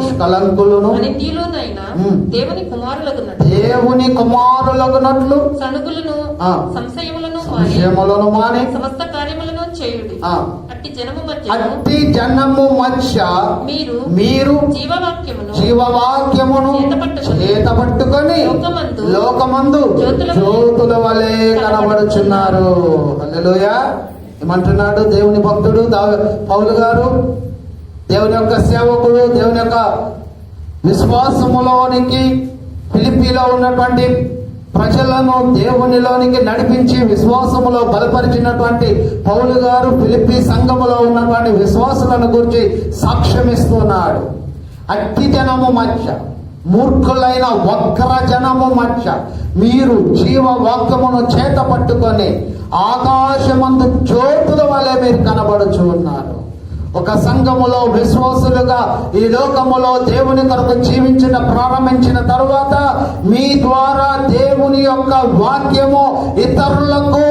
Speaker 2: దేవుని కుమారులగునట్లు
Speaker 1: సనుగులను
Speaker 2: సంశయములను
Speaker 1: మాని
Speaker 2: సమస్త కార్యములను చేయుడి. అట్టి
Speaker 1: జనము మధ్య మీరు జీవవాక్యమును చేతపట్టుకొని లోకమందు జ్యోతుల వలె కనబడుచున్నారు. హల్లెలూయా. ఏమంటున్నాడు దేవుని భక్తుడు పౌలు గారు? దేవుని యొక్క సేవకుడు, దేవుని యొక్క విశ్వాసములోనికి ఫిలిప్పీలో ఉన్నటువంటి ప్రజలను దేవునిలోనికి నడిపించి విశ్వాసములో బలపరిచినటువంటి పౌలు గారు ఫిలిప్పీ సంఘములో ఉన్నటువంటి విశ్వాసులను గురించి సాక్ష్యమిస్తున్నాడు. అట్టి జనము మధ్య, మూర్ఖులైన వక్ర జనము మధ్య మీరు జీవవాక్యమును చేత పట్టుకొని ఆకాశమందు జ్యోతుల వలె మీరు కనబడుచు ఉన్నారు. ఒక సంఘములో విశ్వాసులుగా ఈ లోకములో దేవుని కొరకు జీవించిన ప్రారంభించిన తరువాత మీ ద్వారా దేవుని యొక్క వాక్యము ఇతరులకు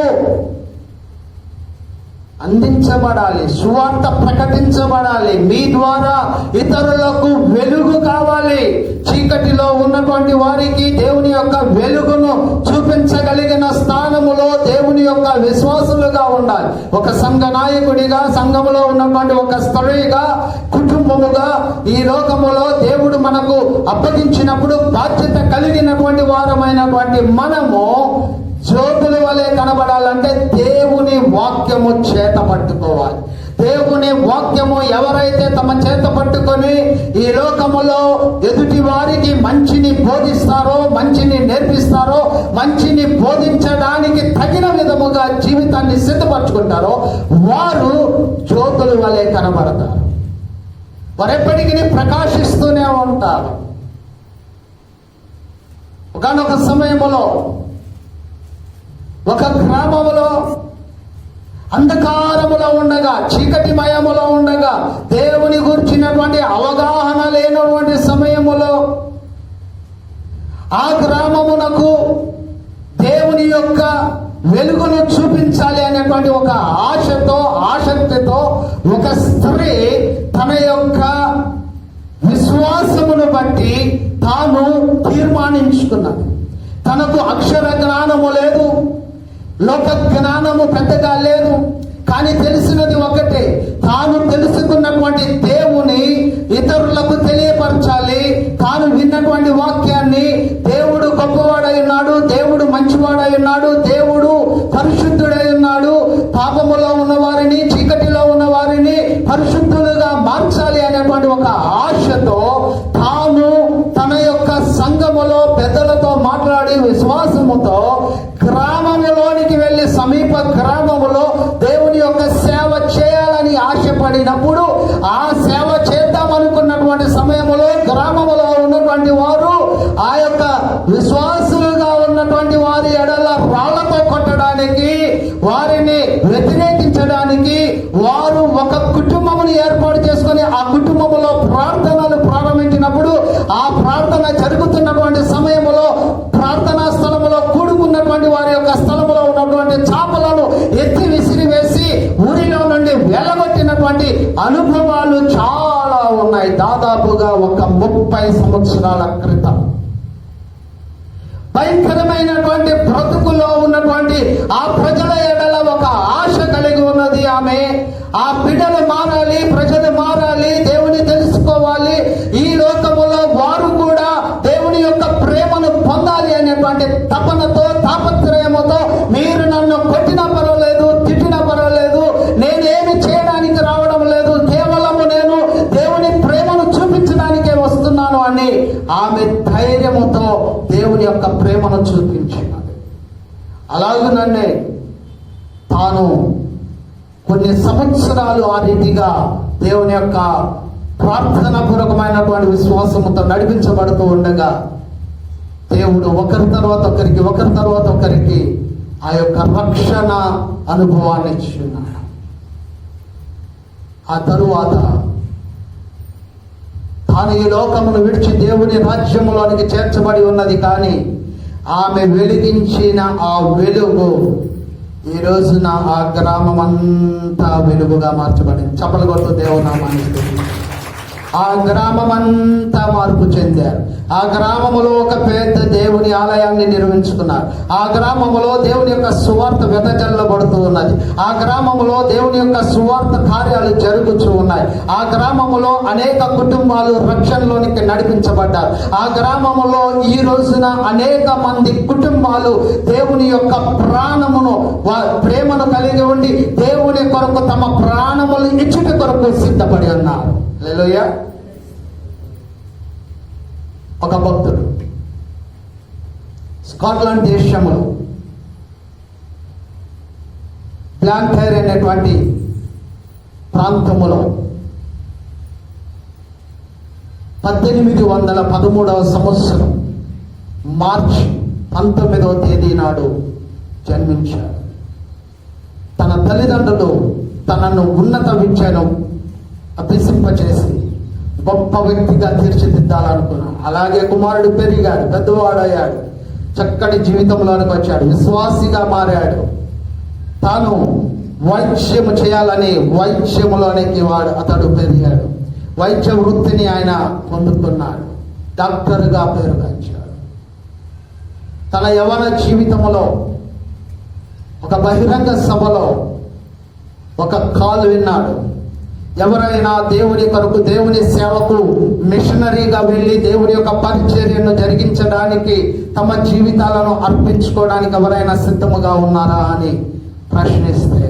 Speaker 1: అందించబడాలి, సువార్త ప్రకటించబడాలి. మీ ద్వారా ఇతరులకు వెలుగు కావాలి. చీకటిలో ఉన్నటువంటి వారికి దేవుని యొక్క వెలుగును చూపించగలిగిన స్థానములో దేవుని యొక్క విశ్వాసులుగా ఉండాలి. ఒక సంఘ నాయకుడిగా, సంఘములో ఉన్నటువంటి ఒక స్త్రీగా, కుటుంబముగా ఈ లోకములో దేవుడు మనకు అప్పగించినప్పుడు బాధ్యత కలిగినటువంటి వారమైనటువంటి మనము జ్యోతుల వలె కనబడాలంటే దేవుని వాక్యము చేత పట్టుకోవాలి. దేవుని వాక్యము ఎవరైతే తమ చేత పట్టుకొని ఈ లోకములో ఎదుటి వారికి మంచిని బోధిస్తారో, మంచిని నేర్పిస్తారో, మంచిని బోధించడానికి తగిన విధముగా జీవితాన్ని సిద్ధపరచుకుంటారో వారు జ్యోతుల వలె కనబడతారు. వారెప్పటికీ ప్రకాశిస్తూనే ఉంటారు. ఒకనొక సమయములో ఒక గ్రామములో అంధకారములో ఉండగా, చీకటిమయములో ఉండగా, దేవుని గురించినటువంటి అవగాహన లేనటువంటి సమయములో ఆ గ్రామమునకు దేవుని యొక్క వెలుగును చూపించాలి అనేటువంటి ఒక ఆశతో, ఆసక్తితో ఒక స్త్రీ తన యొక్క విశ్వాసమును బట్టి తాను తీర్మానించుకున్నది. తనకు అక్షర జ్ఞానము లేదు, లోక జ్ఞానము పెద్దగా లేదు, కానీ తెలిసినది ఒకటే, తాను తెలుసుకున్నటువంటి దేవుని ఇతరులకు తెలియపరచాలి. తాను విన్నటువంటి వాక్యాన్ని దేవుడు గొప్పవాడై ఉన్నాడు, దేవుడు మంచివాడై ఉన్నాడు, దేవుడు పరిశుద్ధుడై ఉన్నాడు, పాపములో ఉన్న వారిని, చీకటిలో ఉన్న వారిని పరిశుద్ధులుగా మార్చాలి అనేటువంటి ఒక ఆశతో తాను తన యొక్క సంఘములో పెద్దలతో మాట్లాడి విశ్వాసముతో గ్రామములోనికి వెళ్ళి సమీప గ్రామములో దేవుని యొక్క సేవ చేయాలని ఆశపడినప్పుడు ఆ సేవ చేద్దాం అనుకున్నటువంటి సమయంలో గ్రామములో ఉన్నటువంటి వారు ఆ యొక్క విశ్వాసులుగా ఉన్నటువంటి వారి ఎడల రాళ్లతో కొట్టడానికి, వారిని వ్యతిరేకించడానికి వారు ఒక కుటుంబమును ఏర్పాటు చేసుకొని ఆ కుటుంబములో ప్రార్థనలు ప్రారంభించినప్పుడు ఆ ప్రార్థన జరుగుతున్నటువంటి సమయంలో ప్రార్థనా స్థలములో కూడుకున్నటువంటి వారి యొక్క స్థలములో ఉన్నటువంటి చాపలను ఎత్తి విసిరివేసి ఊరిలో నుండి వెళ్ళగొట్టినటువంటి అనుభవాలు చాలా ఉన్నాయి. దాదాపుగా ఒక 30 సంవత్సరాల క్రితం భయంకరమైనటువంటి బ్రతుకులో ఉన్నటువంటి ఆ ప్రజల ఎడల ఒక ఆశ కలిగి ఉన్నది ఆమె. ఆ బిడ్డలు మారాలి, ప్రజలు మారాలి, దేవుని తెలుసుకోవాలి, ఈ లోకములో వారు కూడా దేవుని యొక్క ప్రేమను పొందాలి అనేటువంటి తపనతో, తాపత్రయముతో మీరు నన్ను కొట్టినా పర్వాలేదు, తిట్టినా పర్వాలేదు, నేనేమి చేయడానికి రావడం లేదు, కేవలము నేను దేవుని ప్రేమను చూపించడానికే వస్తున్నాను అని ఆమె ధైర్యముతో దేవుని యొక్క ప్రేమను చూపించినది. అలాగనే తాను కొన్ని సంవత్సరాలు ఆ రీతిగా దేవుని యొక్క ప్రార్థన పూర్వకమైనటువంటి విశ్వాసముతో నడిపించబడుతూ ఉండగా దేవుడు ఒకరి తర్వాత ఒకరికి ఆ యొక్క రక్షణ అనుభవాన్ని ఇచ్చున్నాడు. ఆ తరువాత తాను ఈ లోకమును విడిచి దేవుని రాజ్యములోనికి చేర్చబడి ఉన్నది. కానీ ఆమె వెలిగించిన ఆ వెలుగు ఈ రోజున ఆ గ్రామం అంతా వెలుగుగా మార్చబడింది. చప్పలు కొడుతూ దేవునామానికి ఆ గ్రామం అంతా మార్పు చెందారు. ఆ గ్రామములో ఒక పెద్ద దేవుని ఆలయాన్ని నిర్మించుకున్నారు. ఆ గ్రామములో దేవుని యొక్క సువార్త వెదజల్లబడుతూ ఉన్నది. ఆ గ్రామములో దేవుని యొక్క సువార్త కార్యాలు జరుగుతూ ఉన్నాయి. ఆ గ్రామములో అనేక కుటుంబాలు రక్షణలోనికి నడిపించబడ్డారు. ఆ గ్రామములో ఈ రోజున అనేక మంది కుటుంబాలు దేవుని యొక్క ప్రాణమును, ప్రేమను కలిగి ఉండి దేవుని కొరకు తమ ప్రాణములు ఇచ్చుట కొరకు సిద్ధపడి ఉన్నారు. హల్లెలూయా. ఒక భక్తుడు స్కాట్లాండ్ దేశములో బ్లాంకైర్ అనేటువంటి ప్రాంతములో 1813వ సంవత్సరం మార్చి 19వ తేదీ నాడు జన్మించాడు. తన తల్లిదండ్రులు తనను ఉన్నత విద్యను అభ్యసింపచేసి గొప్ప వ్యక్తిగా తీర్చిదిద్దాలనుకున్నాడు. అలాగే కుమారుడు పెరిగాడు, పెద్దవాడయ్యాడు, చక్కటి జీవితంలోనికి వచ్చాడు, విశ్వాసిగా మారాడు. తాను వైద్యము చేయాలని వైద్యములోనికి అతడు పెరిగాడు. వైద్య వృత్తిని ఆయన పొందుకున్నాడు, డాక్టర్గా పేరుగాంచాడు. తన యవ్వన జీవితంలో ఒక బహిరంగ సభలో ఒక కాల్ విన్నాడు. ఎవరైనా దేవుని కొరకు, దేవుని సేవకు మిషనరీగా వెళ్ళి దేవుని యొక్క పరిచర్యను జరిగించడానికి, తమ జీవితాలను అర్పించుకోవడానికి ఎవరైనా సిద్ధముగా ఉన్నారా అని ప్రశ్నిస్తే,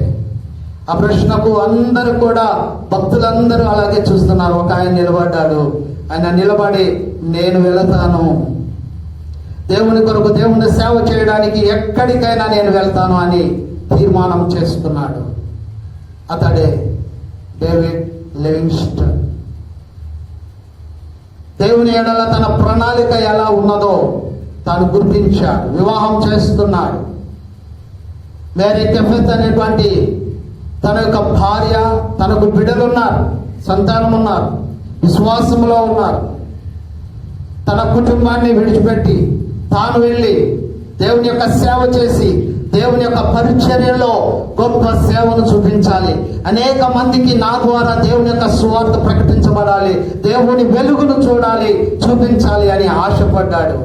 Speaker 1: ఆ ప్రశ్నకు అందరూ కూడా, భక్తులందరూ అలాగే చూస్తున్నారు. ఒక ఆయన నిలబడ్డాడు. ఆయన నిలబడి, నేను వెళతాను, దేవుని కొరకు, దేవుని సేవ చేయడానికి ఎక్కడికైనా నేను వెళ్తాను అని తీర్మానం చేసుకున్నాడు. అతడే డేవిడ్ లివింగ్స్టన్. దేవుని ఎడల తన ప్రణాళిక ఎలా ఉన్నదో తాను గుర్తించాడు. వివాహం చేసుకున్నాడు. మేరీ కెఫెత్ అనేటువంటి తన యొక్క భార్య, తనకు బిడ్డలున్నారు, సంతానం ఉన్నారు, విశ్వాసంలో ఉన్నారు. తన కుటుంబాన్ని విడిచిపెట్టి తాను వెళ్ళి దేవుని యొక్క సేవ చేసి, దేవుని యొక్క పరిచర్యలో గొప్ప సేవను చూపించాలి, అనేక మందికి నా ద్వారా దేవుని యొక్క సువార్త ప్రకటించబడాలి, దేవుని వెలుగును చూపించాలి అని ఆశపడ్డాడు.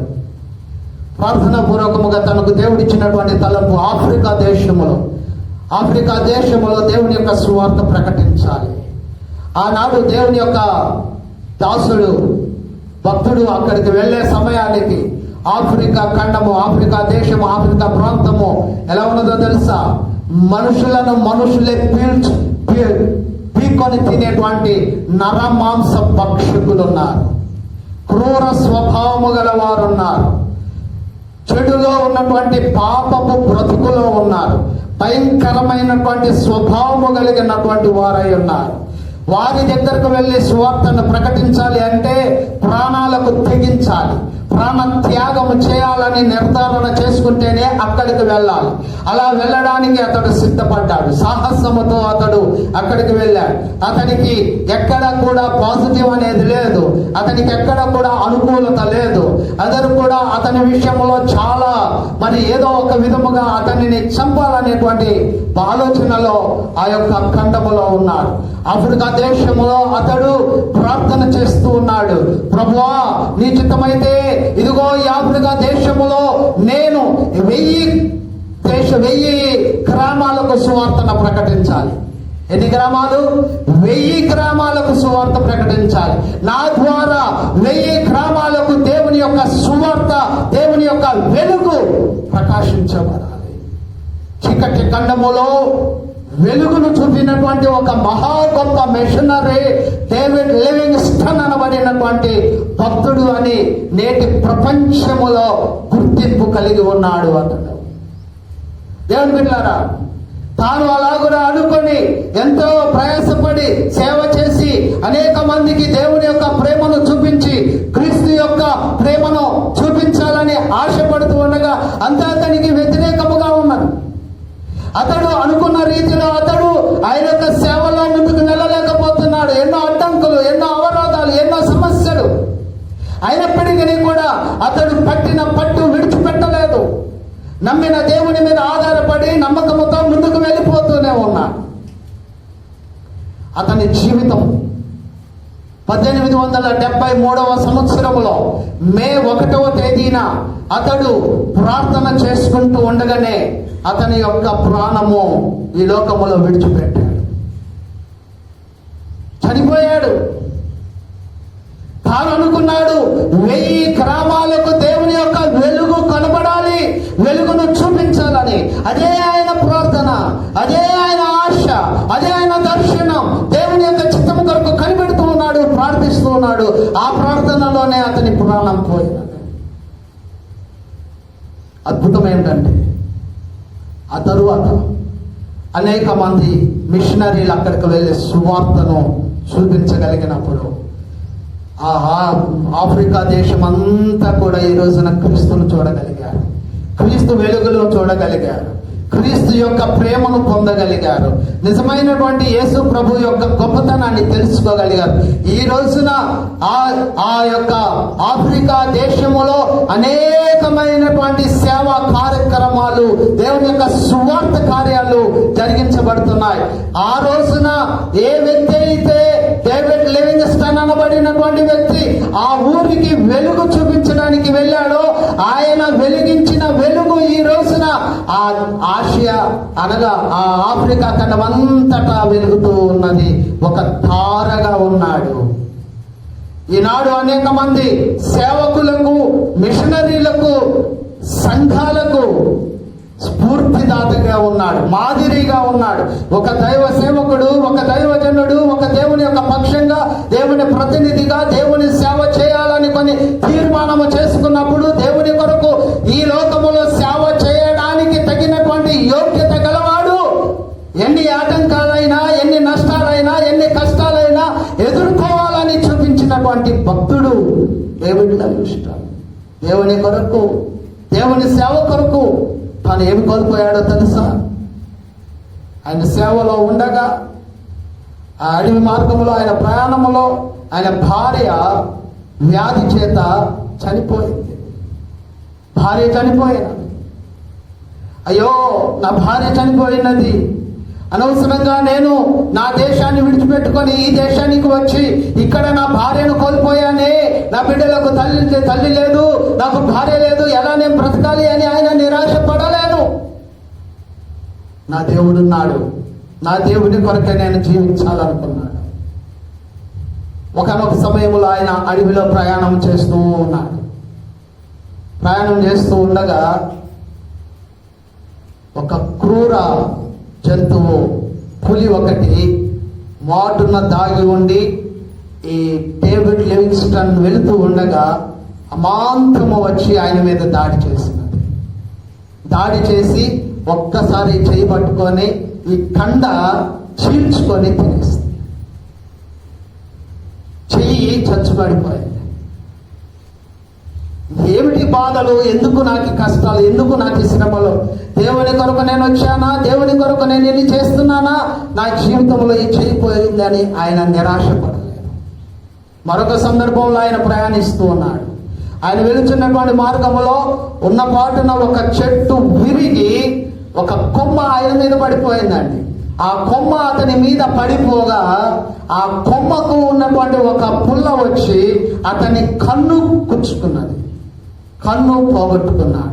Speaker 1: ప్రార్థనా పూర్వకముగా తనకు దేవుడిచ్చినటువంటి తలంపు ఆఫ్రికా దేశములో దేవుని యొక్క సువార్త ప్రకటించాలి. ఆనాడు దేవుని యొక్క దాసుడు, భక్తుడు అక్కడికి వెళ్ళే సమయానికి ఆఫ్రికా ఖండము, ఆఫ్రికా దేశము, ఆఫ్రికా ప్రాంతము ఎలా ఉన్నదో తెలుసా? మనుషులే పీకొని తినేటువంటి నరమాంస భక్షకులు ఉన్నారు, క్రూర స్వభావము గల వారు ఉన్నారు, చెడులో ఉన్నటువంటి పాపపు బ్రతుకులో ఉన్నారు, భయంకరమైనటువంటి స్వభావము కలిగినటువంటి వారై ఉన్నారు. వారి దగ్గరకు వెళ్ళి సువార్తను ప్రకటించాలి అంటే ప్రాణాలకు తెగించాలి, ప్రాణ త్యాగము చేయాలని నిర్ధారణ చేసుకుంటేనే అక్కడికి వెళ్ళాలి. అలా వెళ్ళడానికి అతడు సిద్ధపడ్డాడు. సాహసముతో అతడు అక్కడికి వెళ్ళాడు. అతనికి ఎక్కడ కూడా పాజిటివ్ అనేది లేదు, అతనికి ఎక్కడ కూడా అనుకూలత లేదు. అందరూ కూడా అతని విషయంలో చాలా ఏదో ఒక విధముగా అతనిని చంపాలనేటువంటి ఆలోచనలో ఆ యొక్క ఖండములో ఉన్నాడు. ఆఫ్రికా దేశంలో అతడు ప్రార్థన చేస్తూ ఉన్నాడు. ప్రభువా, నీ చిత్తమైతే ఇదిగో ఈ ఆఫ్రికా దేశములో నేను 1000 గ్రామాలకు సువార్తను ప్రకటించాలి. ఎన్ని గ్రామాలు? 1000 గ్రామాలకు సువార్త ప్రకటించాలి. నా ద్వారా 1000 గ్రామాలకు దేవుని యొక్క సువార్త, దేవుని యొక్క వెలుగు ప్రకాశించబడాలి. చీకటి ఖండములో వెలుగును చూపినటువంటి ఒక మహా గొప్ప మిషనరీ డేవిడ్ లివింగ్స్టన్ అనబడినటువంటి భక్తుడు అని నేటి ప్రపంచములో గుర్తింపు కలిగి ఉన్నాడు అతడు. దేవుని బిడ్డలారా, తాను అలాగున అనుకొని ఎంతో ప్రయాసపడి సేవ చేసి అనేక మందికి దేవుని యొక్క ప్రేమను చూపించి, క్రీస్తు యొక్క ప్రేమను చూపించాలని ఆశపడుతూ ఉండగా అంతా అతనికి వ్యతిరేకముగా ఉన్నది. అతడు అనుకున్న రీతిలో అతడు ఆయన యొక్క సేవలో ముందుకు వెళ్ళలేకపోతున్నాడు. ఎన్నో అడ్డంకులు, ఎన్నో అవరోధాలు, ఎన్నో సమస్యలు అయినప్పటికీ కూడా అతడు పట్టిన పట్టు విడిచిపెట్టలేదు. నమ్మిన దేవుని మీద ఆధారపడి నమ్మకముతో ముందుకు వెళ్ళిపోతూనే ఉన్నాడు. అతని జీవితం 1873వ సంవత్సరంలో మే 1వ తేదీన అతడు ప్రార్థన చేసుకుంటూ ఉండగానే అతని యొక్క ప్రాణము ఈ లోకములో విడిచిపెట్టాడు, చనిపోయాడు. తాను అనుకున్నాడు 1000 గ్రామాలకు దేవుని యొక్క వెలుగు కనబడాలి, వెలుగును చూపించాలని. అదే ఆయన ప్రార్థన, అదే ఆయన ఆశ, అదే ఆయన దర్శనం. దేవుని యొక్క చిత్తము కొరకు కనిపెడుతూ ఉన్నాడు, ప్రార్థిస్తూ ఉన్నాడు. ఆ ప్రార్థనలోనే అతని ప్రాణం పోయినాడు. అద్భుతం ఏంటంటే ఆ తరువాత అనేక మంది మిషనరీలు అక్కడికి వెళ్ళి సువార్తను చూపించగలిగినప్పుడు ఆఫ్రికా దేశం అంతా కూడా ఈ రోజున క్రీస్తును చూడగలిగారు, క్రీస్తు వెలుగులో చూడగలిగారు. క్రీస్తు యొక్క ప్రేమను పొందగలిగారు. నిజమైనటువంటి యేసు ప్రభు యొక్క గొప్పతనాన్ని తెలుసుకోగలిగారు. ఈ రోజున ఆ యొక్క ఆఫ్రికా దేశములో అనేకమైనటువంటి సేవా కార్యక్రమాలు, దేవుని యొక్క సువార్త కార్యాలు జరిగించబడుతున్నాయి. ఆ రోజున ఏ వ్యక్తి అయితే డేవిడ్ లివింగ్స్టన్ అనబడినటువంటి వ్యక్తి ఆ ఊరికి వెలుగు చూపించడానికి వెళ్ళాడో, ఆయన వెలిగించిన వెలుగు ఈ రోజున ఆ ఆసియా అనగా ఆ ఆఫ్రికా ఖండమంతటా వెలుగుతూ ఉన్నది. ఒక తారగా ఉన్నాడు. ఈనాడు అనేక మంది సేవకులకు, మిషనరీలకు, సంఘాలకు స్ఫూర్తిదాతగా ఉన్నాడు, మాదిరిగా ఉన్నాడు. ఒక దైవ సేవకుడు, ఒక దైవజనుడు, ఒక దేవుని యొక్క పక్షంగా, దేవుని ప్రతినిధిగా దేవుని సేవ చేయాలని కొన్ని తీర్మానము చేసుకున్నప్పుడు, దేవుని కొరకు ఈ లోకములో సేవ చేయడానికి తగినటువంటి యోగ్యత గలవాడు, ఎన్ని ఆటంకాలైనా, ఎన్ని నష్టాలైనా, ఎన్ని కష్టాలైనా ఎదుర్కోవాలని చూపించినటువంటి భక్తుడు డేవిడ్ లివింగ్స్టన్. దేవుని కొరకు, దేవుని సేవ కొరకు తాను ఏమి కోల్పోయాడో తెలుసా? ఆయన సేవలో ఉండగా ఆ అడవి మార్గంలో, ఆయన ప్రయాణంలో ఆయన భార్య వ్యాధి చేత చనిపోయింది. భార్య చనిపోయినది. అయ్యో, నా భార్య చనిపోయినది, అనవసరంగా నేను నా దేశాన్ని విడిచిపెట్టుకొని ఈ దేశానికి వచ్చి ఇక్కడ నా భార్యను కోల్పోయానే, నా బిడ్డలకు తల్లి లేదు, నాకు భార్య లేదు, ఎలా నేను బ్రతకాలి అని ఆయన నిరాశ పడలేను. నా దేవుడున్నాడు, నా దేవుడి కొరకే నేను జీవించాలనుకున్నాడు. ఒకనొక సమయంలో ఆయన అడవిలో ప్రయాణం చేస్తూ ఉన్నాడు. ప్రయాణం చేస్తూ ఉండగా ఒక క్రూర జంతువు, పులి ఒకటి మాటున దాగి ఉండి ఈ డేవిడ్ లివింగ్స్టన్ వెళుతూ ఉండగా అమాంతము వచ్చి ఆయన మీద దాడి చేసినది. దాడి చేసి ఒక్కసారి చేయి పట్టుకొని ఈ కండ చీల్చుకొని తినేసింది. చెయ్యి చచ్చుపడిపోయింది. ఏమిటి బాధలు, ఎందుకు నాకు కష్టాలు, ఎందుకు నాకు శ్రమలు? దేవుని కొరకు నేను వచ్చానా? దేవుని కొరకు నేను ఎన్ని చేస్తున్నానా? నా జీవితంలో ఈ చేయిపోయిందని ఆయన నిరాశపడలేదు. మరొక సందర్భంలో ఆయన ప్రయాణిస్తూ ఉన్నాడు. ఆయన వెళుతున్నటువంటి మార్గంలో ఉన్న పాటున ఒక చెట్టు విరిగి ఒక కొమ్మ ఆయన మీద పడిపోయిందండి. ఆ కొమ్మ అతని మీద పడిపోగా ఆ కొమ్మకు ఉన్నటువంటి ఒక పుల్ల వచ్చి అతని కన్ను గుచ్చుకున్నది. కన్ను పోగొట్టుకున్నాడు.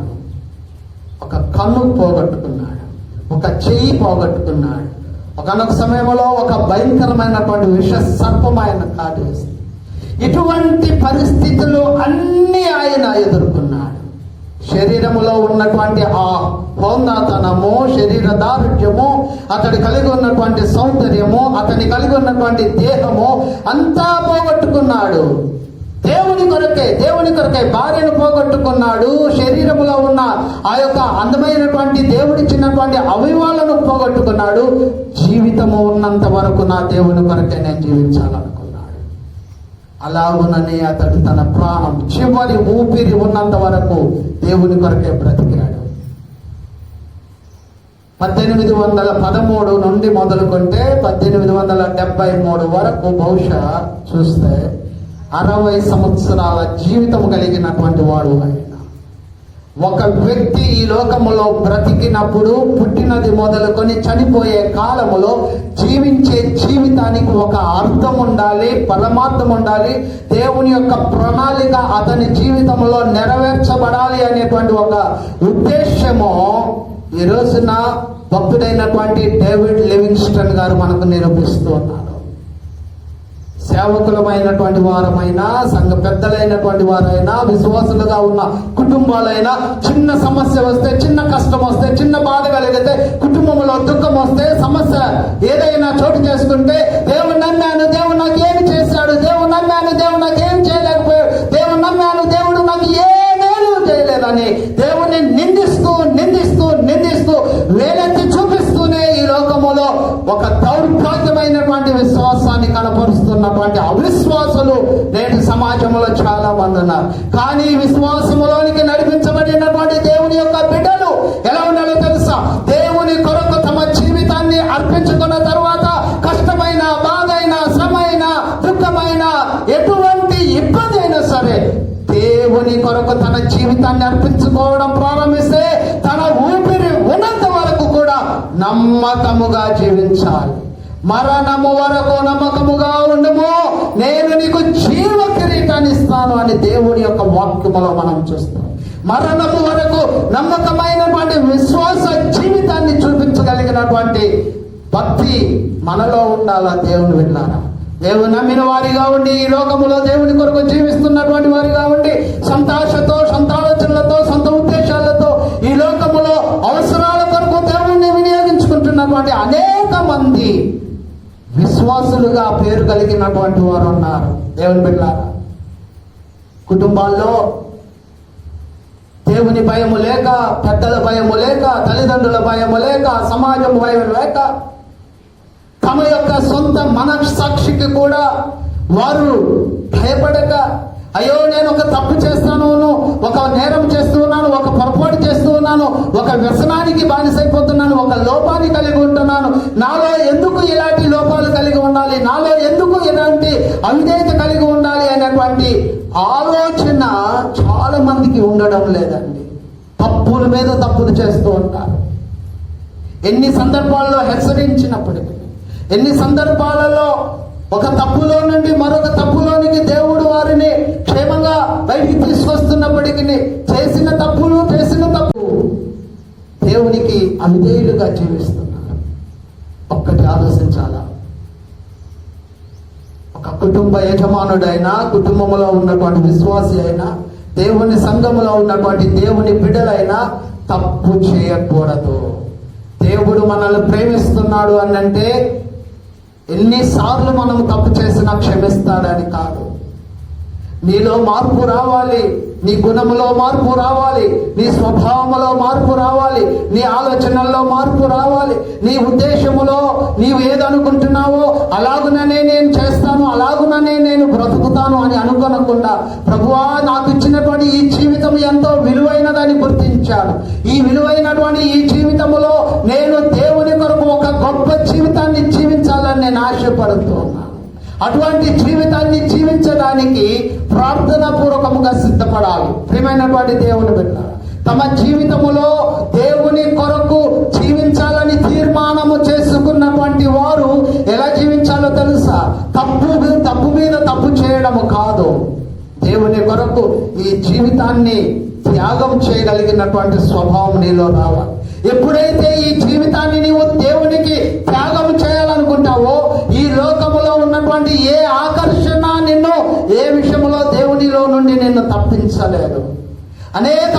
Speaker 1: ఒక కన్ను పోగొట్టుకున్నాడు, ఒక చెయ్యి పోగొట్టుకున్నాడు. ఒకనొక సమయంలో ఒక భయంకరమైనటువంటి విష సర్పం ఆయన కాటేసింది. ఇటువంటి పరిస్థితులు అన్ని ఆయన ఎదుర్కొన్నాడు. శరీరములో ఉన్నటువంటి ఆ హోందాతనము, శరీర దారుఢ్యము, అతడు కలిగి ఉన్నటువంటి సౌందర్యము, అతని కలిగి ఉన్నటువంటి దేహము అంతా పోగొట్టుకున్నాడు. దేవుని కొరకే భార్యను పోగొట్టుకున్నాడు. శరీరములో ఉన్న ఆ యొక్క అందమైనటువంటి దేవుడిచ్చినటువంటి అవయవాలను పోగొట్టుకున్నాడు. జీవితము ఉన్నంత వరకు నా దేవుని కొరకే నేను జీవించాలనుకున్నాడు. అలాగునని అతడు తన ప్రాణం చివరి ఊపిరి ఉన్నంత వరకు దేవుని కొరకే బ్రతికాడు. 1813 నుండి మొదలుకుంటే 1873 వరకు బహుశా చూస్తే 60 సంవత్సరాల జీవితం కలిగినటువంటి వాడు ఆయన. ఒక వ్యక్తి ఈ లోకములో బ్రతికినప్పుడు, పుట్టినది మొదలుకొని చనిపోయే కాలములో జీవించే జీవితానికి ఒక అర్థం ఉండాలి, పరమార్థం ఉండాలి, దేవుని యొక్క ప్రణాళిక అతని జీవితంలో నెరవేర్చబడాలి అనేటువంటి ఒక ఉద్దేశము ఈ రోజున భక్తుడైనటువంటి డేవిడ్ లివింగ్స్టన్ గారు మనకు నిరూపిస్తూ ఉన్నారు. సేవకులమైనటువంటి వారమైనా, సంఘ పెద్దలైనటువంటి వారైనా, విశ్వాసులుగా ఉన్న కుటుంబాలైనా, చిన్న సమస్య వస్తే, చిన్న కష్టం వస్తే, చిన్న బాధ కలిగితే, కుటుంబంలో దుఃఖం వస్తే, సమస్య ఏదైనా చోటు చేసుకుంటే, దేవుడు నమ్మాను, దేవుడు నాకు ఏమి చేశాడు, దేవుడు నమ్మాను, దేవుడు నాకు ఏం చేయలేకపోయాడు, దేవుడు నమ్మాను, దేవుడు నాకు ఏ మేలు చేయలేదని దేవుడిని నిందిస్తూ నిందిస్తూ నిందిస్తూ వేలెత్తి చూపిస్తూనే ఈ లోకములో ఒక దౌర్భాగ్యమైనటువంటి విశ్వాసాన్ని కనపరుస్తున్నటువంటి అవిశ్వాసులు నేటి సమాజంలో చాలా మంది ఉన్నారు. కానీ విశ్వాసములోనికి నడిపించబడినటువంటి దేవుని యొక్క బిడ్డలు ఎలా ఉండాలో తెలుసా? దేవుని దేవుని కొరకు తమ జీవితాన్ని అర్పించుకున్న తర్వాత కష్టమైన, బాధైన, శ్రమైన, దుఃఖమైన, ఎటువంటి ఇబ్బంది అయినా సరే దేవుని కొరకు తన జీవితాన్ని అర్పించుకోవడం ప్రారంభిస్తే తన ఊపిరి ఉన్నంత వరకు కూడా నమ్మకముగా జీవించాలి. మరణము వరకు నమ్మకముగా ఉండుము, నేను నీకు జీవ కిరీటాన్ని ఇస్తాను అని దేవుడి యొక్క వాక్యములో మనం చూస్తాం. మరణము వరకు నమ్మకమైనటువంటి విశ్వాస జీవితాన్ని చూపించగలిగినటువంటి భక్తి మనలో ఉండాలా. దేవుని విన్నారా, దేవుని నమ్మిన వారిగా ఉండి ఈ లోకములో దేవుని కొరకు జీవిస్తున్నటువంటి వారిగా ఉండి సొంత ఆశతో, సొంత ఆలోచనలతో, సొంత ఉద్దేశాలతో ఈ లోకములో అవసరాల కొరకు దేవుణ్ణి వినియోగించుకుంటున్నటువంటి అనేక మంది విశ్వాసులుగా పేరు కలిగినటువంటి వారు ఉన్నారు. దేవుని బిడ్డలారా, కుటుంబాల్లో దేవుని భయము లేక, పెద్దల భయము లేక, తల్లిదండ్రుల భయము లేక, సమాజం భయం లేక, తమ యొక్క సొంత మనస్సాక్షికి కూడా వారు భయపడక, అయ్యో నేను ఒక తప్పు చేస్తాను, ఒక నేరం చేస్తూ ఉన్నాను, ఒక పొరపాటు చేస్తూ ఉన్నాను, ఒక వ్యసనానికి బానిసైపోతున్నాను, ఒక లోపాన్ని కలిగి ఉంటున్నాను, నాలో ఎందుకు ఇలాంటి లోపాలు కలిగి ఉండాలి, నాలో ఎందుకు ఇలాంటి అవిధేయత కలిగి ఉండాలి అనేటువంటి ఆలోచన చాలా మందికి ఉండడం లేదండి. తప్పుల మీద తప్పులు చేస్తూ ఉంటారు. ఎన్ని సందర్భాల్లో హెచ్చరించినప్పటికీ, ఎన్ని సందర్భాలలో ఒక తప్పులో నుండి మరొక తప్పులోనికి దేవుడు వారిని క్షేమంగా బయటికి తీసుకొస్తున్నప్పటికీ చేసిన తప్పు దేవునికి అవిధేయులుగా జీవిస్తున్నారు. ఒక్కటి ఆలోచించాలా, ఒక కుటుంబ యజమానుడైనా, కుటుంబంలో ఉన్నటువంటి విశ్వాసి అయినా, దేవుని సంఘములో ఉన్నటువంటి దేవుని బిడ్డలైనా తప్పు చేయకూడదు. దేవుడు మనల్ని ప్రేమిస్తున్నాడు అనంటే ఎన్నిసార్లు మనం తప్పు చేసినా క్షమిస్తాడని కాదు. నీలో మార్పు రావాలి, నీ గుణములో మార్పు రావాలి, నీ స్వభావములో మార్పు రావాలి, నీ ఆలోచనల్లో మార్పు రావాలి, నీ ఉద్దేశములో నీవు ఏదనుకుంటున్నావో అలాగుననే నేను చేస్తాను, అలాగుననే నేను బ్రతుకుతాను అని అనుకోనకుండా, ప్రభువా నాకు ఇచ్చినటువంటి ఈ జీవితం ఎంతో విలువైనదని గుర్తించాడు. ఈ విలువైనటువంటి ఈ జీవితములో నేను దేవుని కొరకు ఒక గొప్ప జీవితాన్ని జీవించాలని నేను ఆశపడుతూ ఉన్నాను. అటువంటి జీవితాన్ని జీవించడానికి ప్రార్థనా పూర్వకముగా సిద్ధపడాలి. ప్రియమైనటువంటి దేవుని బిడ్డ, తమ జీవితములో దేవుని కొరకు జీవించాలని తీర్మానము చేసుకున్నటువంటి వారు ఎలా జీవించాలో తెలుసా? తప్పు మీద తప్పు చేయడము కాదు, దేవుని కొరకు ఈ జీవితాన్ని త్యాగం చేయగలిగినటువంటి స్వభావం నీలో రావాలి. ఎప్పుడైతే ఈ జీవితాన్ని నీవు దేవునికి త్యాగం చేయాలనుకుంటావో, ఈ లోకములో ఉన్నటువంటి ఏ ఆకర్షణ నిన్ను ఏ విషయంలో దేవునిలో నుండి నిన్ను తప్పించలేదు. అనేక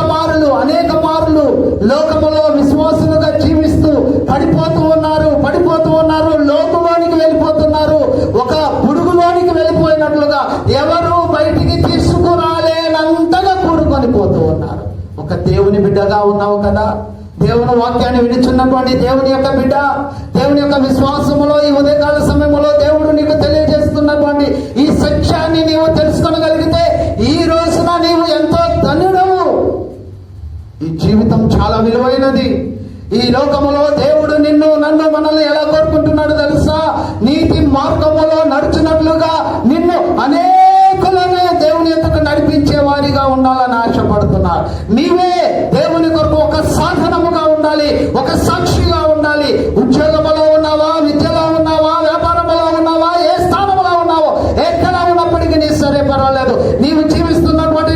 Speaker 1: మారులు లోకములో విశ్వాసులుగా జీవిస్తూ పడిపోతూ ఉన్నారు, లోతులోనికి వెళ్ళిపోతున్నారు. ఒక పురుగులోనికి వెళ్ళిపోయినట్లుగా ఎవరు బయటికి తీసుకురాలేనంతగా కూడుకొని పోతూ ఉన్నారు. ఒక దేవుని బిడ్డగా ఉన్నావు కదా, దేవుని వాక్యాన్ని వినిచున్నటువంటి దేవుని యొక్క బిడ్డ, దేవుని యొక్క విశ్వాసములో ఈ ఉదయకాల సమయంలో దేవుడు నీకు తెలియజేస్తున్నటువంటి ఈ సత్యాన్ని నీవు తెలుసుకోగలిగితే ఈ రోజున నీవు ఎంతో ధన్యుడవు. ఈ జీవితం చాలా విలువైనది. ఈ లోకములో దేవుడు నన్ను మనల్ని ఎలా కోరుకుంటున్నాడు తెలుసా? నీతి మార్గములో నడుచున్నట్లుగా నిన్ను అనేకులను దేవుని ఎదుట నడిపించే వారిగా ఉండాలని ఆశపడుతున్నారు. నీవే దేవుని కొరకు ఒక సాధనముగా ఉండాలి, ఒక సాక్షిగా ఉండాలి. ఉద్యోగంలో ఉన్నావా, విద్యలో ఉన్నావా, వ్యాపారంలో ఉన్నావా, ఏ స్థానంలో ఉన్నావో, ఎక్కడ ఉన్నప్పటికీ నీ సరే పర్వాలేదు. నీవు జీవిస్తున్నటువంటి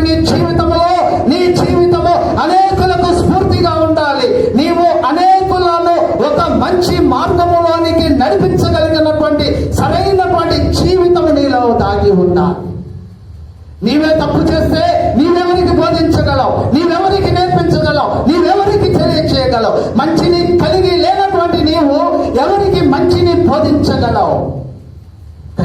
Speaker 1: నీ జీవితము అనేకులకు స్ఫూర్తిగా ఉండాలి. నీవు అనేకులను ఒక మంచి మార్గములోనికి నడిపించగలిగినటువంటి సరైనటువంటి జీవితం నీలో దాగి ఉండాలి. నీవే తప్పు చేస్తే నీవెవరికి బోధించగలవు, నీవెవరికి నేర్పించగలవు, నీవెవరికి తెలియచేయగలవు? మంచిని కలిగి లేనటువంటి నీవు ఎవరికి మంచిని బోధించగలవు?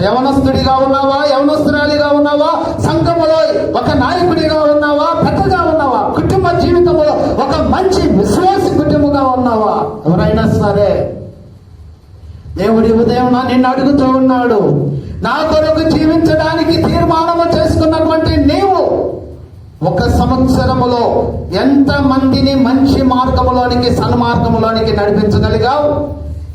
Speaker 1: యవనస్తుడిగా ఉన్నావా, యవనస్తురాలిగా ఉన్నావా, సంఘములో ఒక నాయకుడిగా ఉన్నావా, పెద్దగా ఉన్నావా, కుటుంబ జీవితంలో ఒక మంచి విశ్వాసి కుటుంబంగా ఉన్నావా, ఎవరైనా సరే దేవుడి ఉదయం నిన్ను అడుగుతూ ఉన్నాడు. నా కొరకు జీవించడానికి తీర్మానము చేసుకున్నటువంటి నీవు ఒక సంవత్సరములో ఎంత మందిని మంచి మార్గములోనికి సన్మార్గములోనికి నడిపించగలిగావు?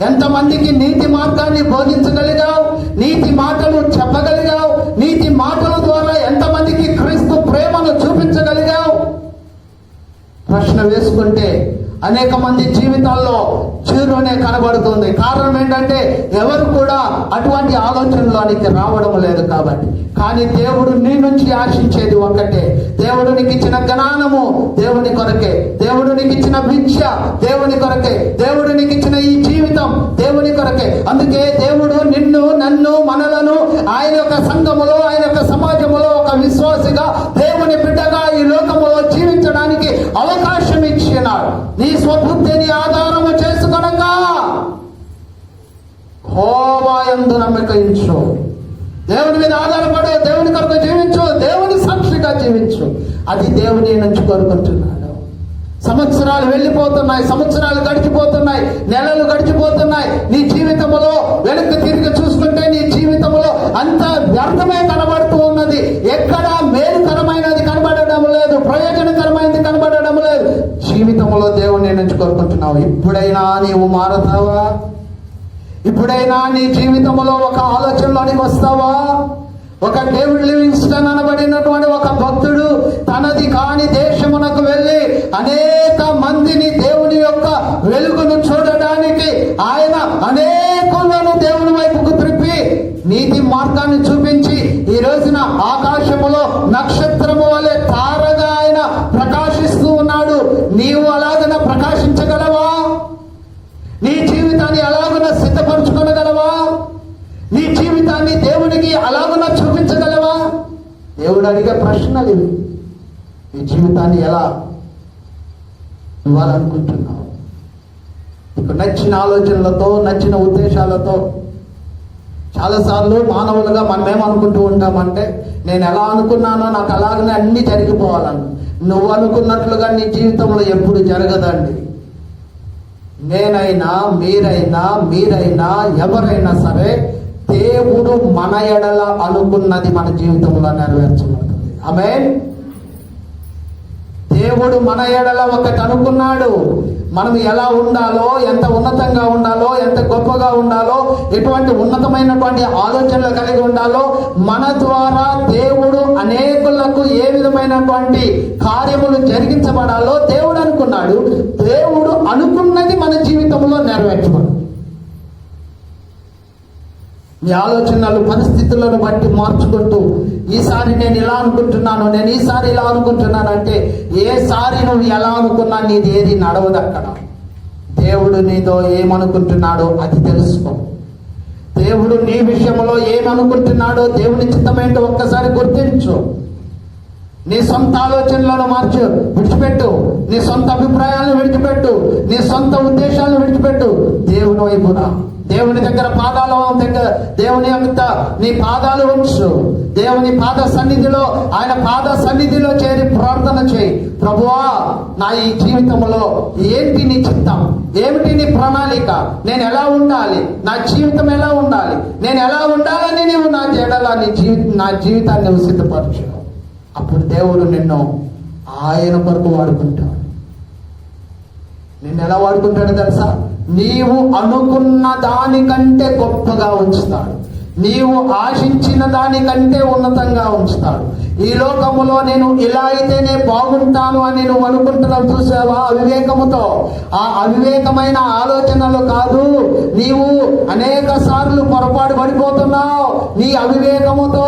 Speaker 1: ఎంతమందికి నీతి మార్గాన్ని బోధించగలిగావు? నీతి మాటలు చెప్పగలిగావు? నీతి మాటల ద్వారా ఎంతమందికి క్రీస్తు ప్రేమను చూపించగలిగావు? ప్రశ్న వేసుకుంటే అనేక మంది జీవితాల్లో జీరోనే కనబడుతుంది. కారణం ఏంటంటే ఎవరు కూడా అటువంటి ఆలోచనలోనికి రావడం లేదు కాబట్టి. కానీ దేవుడు నీ నుంచి ఆశించేది ఒక్కటే. దేవుడు నీకు ఇచ్చిన జ్ఞానము దేవుని కొరకే, దేవుడు నీకు ఇచ్చిన విద్య దేవుని కొరకే, దేవుడు నీకు ఇచ్చిన ఈ జీవితం దేవుని కొరకే. అందుకే దేవుడు నిన్ను, నన్ను, మనలను ఆయన యొక్క సంఘములో, ఆయన యొక్క సమాజంలో ఒక విశ్వాసిగా, దేవుని బిడ్డగా ఈ లోకములో జీవించడానికి అవకాశం ఇచ్చినాడు. నీ స్వబుద్ధిని ఆధారము చేసుకొనగా యెహోవాయందు నమ్మకించు, దేవుని మీద ఆధారపడు, దేవుని కొరకు జీవించు, దేవుని సాక్షిగా జీవించు. అది దేవుని నుంచి కోరుకుంటున్నాడు. సంవత్సరాలు వెళ్ళిపోతున్నాయి, సంవత్సరాలు గడిచిపోతున్నాయి, నెలలు గడిచిపోతున్నాయి. నీ జీవితంలో వెనక్కి తిరిగి చూసుకుంటే నీ జీవితంలో అంత వ్యర్థమే కనబడుతూ ఉన్నది. ఎక్కడ మేలుకరమైనది కనబడడం లేదు, ప్రయోజనకరమైనది కనబడడం లేదు. జీవితంలో దేవుని నుంచి కోరుకుంటున్నావు. ఇప్పుడైనా నీవు మారతావా? ఇప్పుడైనా నీ జీవితంలో ఒక ఆలోచనలోనికి వస్తావా? ఒక డేవిడ్ లివింగ్స్టన్ అనబడినటువంటి ఒక భక్తుడు తనది కాని దేశమునకు వెళ్ళి అనేక మందిని దేవుని యొక్క వెలుగును చూడడానికి ఆయన అనేకులను దేవుని వైపుకు త్రిప్పి నీతి మార్గాన్ని చూపించి ఈ రోజున ఆకాశములో నక్షత్రము వలె తారగా ఆయన ప్రకాశిస్తూ ఉన్నాడు. నీవు అలాగన ప్రకాశించగలవా? నీ జీవితాన్ని అలాగున సిద్ధపరచుకోగలవా? నీ జీవితాన్ని దేవునికి అలాగున చూపించగలవా? దేవుడు అడిగే ప్రశ్నలు ఇవి. నీ జీవితాన్ని ఎలా ఇవ్వాలనుకుంటున్నావు? నీకు నచ్చిన ఆలోచనలతో, నచ్చిన ఉద్దేశాలతో చాలాసార్లు మానవులుగా మనం ఏమనుకుంటూ ఉంటామంటే, నేను ఎలా అనుకున్నానో నాకు అలాగనే అన్ని జరిగిపోవాలని. నువ్వు అనుకున్నట్లుగా నీ జీవితంలో ఎప్పుడు జరగదండి. నేనైనా, మీరైనా ఎవరైనా సరే దేవుడు మన ఎడల అనుకున్నది మన జీవితంలో నెరవేర్చబడుతుంది. ఆమేన్. దేవుడు మన ఎడల ఒకటి అనుకున్నాడు. మనం ఎలా ఉండాలో, ఎంత ఉన్నతంగా ఉండాలో, ఎంత గొప్పగా ఉండాలో, ఎటువంటి ఉన్నతమైనటువంటి ఆలోచనలు కలిగి ఉండాలో, మన ద్వారా దేవుడు అనేకులకు ఏ విధమైనటువంటి కార్యములు జరిగించబడాలో దేవుడు అనుకున్నాడు. దేవుడు అనుకున్నది మన జీవితంలో నెరవేర్చబడు. నీ ఆలోచనలు పరిస్థితులను బట్టి మార్చుకుంటూ, ఈసారి నేను ఇలా అనుకుంటున్నాను, నేను ఈసారి ఇలా అనుకుంటున్నాను అంటే, ఏసారి నువ్వు ఎలా అనుకున్నా నీది ఏది నడవదు అక్కడ. దేవుడు నీతో ఏమనుకుంటున్నాడో అది తెలుసుకో. దేవుడు నీ విషయంలో ఏమనుకుంటున్నాడో, దేవుని చిత్తమేంటో ఒక్కసారి గుర్తించు. నీ సొంత ఆలోచనలను విడిచిపెట్టు. నీ సొంత అభిప్రాయాలను విడిచిపెట్టు. నీ సొంత ఉద్దేశాలను విడిచిపెట్టు. దేవుని వైపున, దేవుని దగ్గర పాదాల దగ్గర దేవుని యొక్క నీ పాదాలు ఉంచు. దేవుని పాద సన్నిధిలో, ఆయన పాద సన్నిధిలో చేరి ప్రార్థన చేయి. ప్రభువా, నా ఈ జీవితంలో ఏంటి నీ చిత్తం, ఏమిటి నీ ప్రణాళిక, నేను ఎలా ఉండాలి, నా జీవితం ఎలా ఉండాలి, నేను ఎలా ఉండాలని నీవు నా జడలా నా జీవితాన్ని నువ్వు సిద్ధపరచు. అప్పుడు దేవుడు నిన్ను ఆయన కొరకు వాడుకుంటాడు. నిన్ను ఎలా వాడుకుంటాడో తెలుసా? నీవు అనుకున్న దానికంటే గొప్పగా ఉంచుతాడు. నీవు ఆశించిన దానికంటే ఉన్నతంగా ఉంచుతాడు. ఈ లోకములో నేను ఇలా అయితేనే బాగుంటాను అని నువ్వు అనుకుంటున్నావు చూసావా? అవివేకముతో, ఆ అవివేకమైన ఆలోచనలు కాదు. నీవు అనేక సార్లు పొరపాటు పడిపోతున్నావు. నీ అవివేకముతో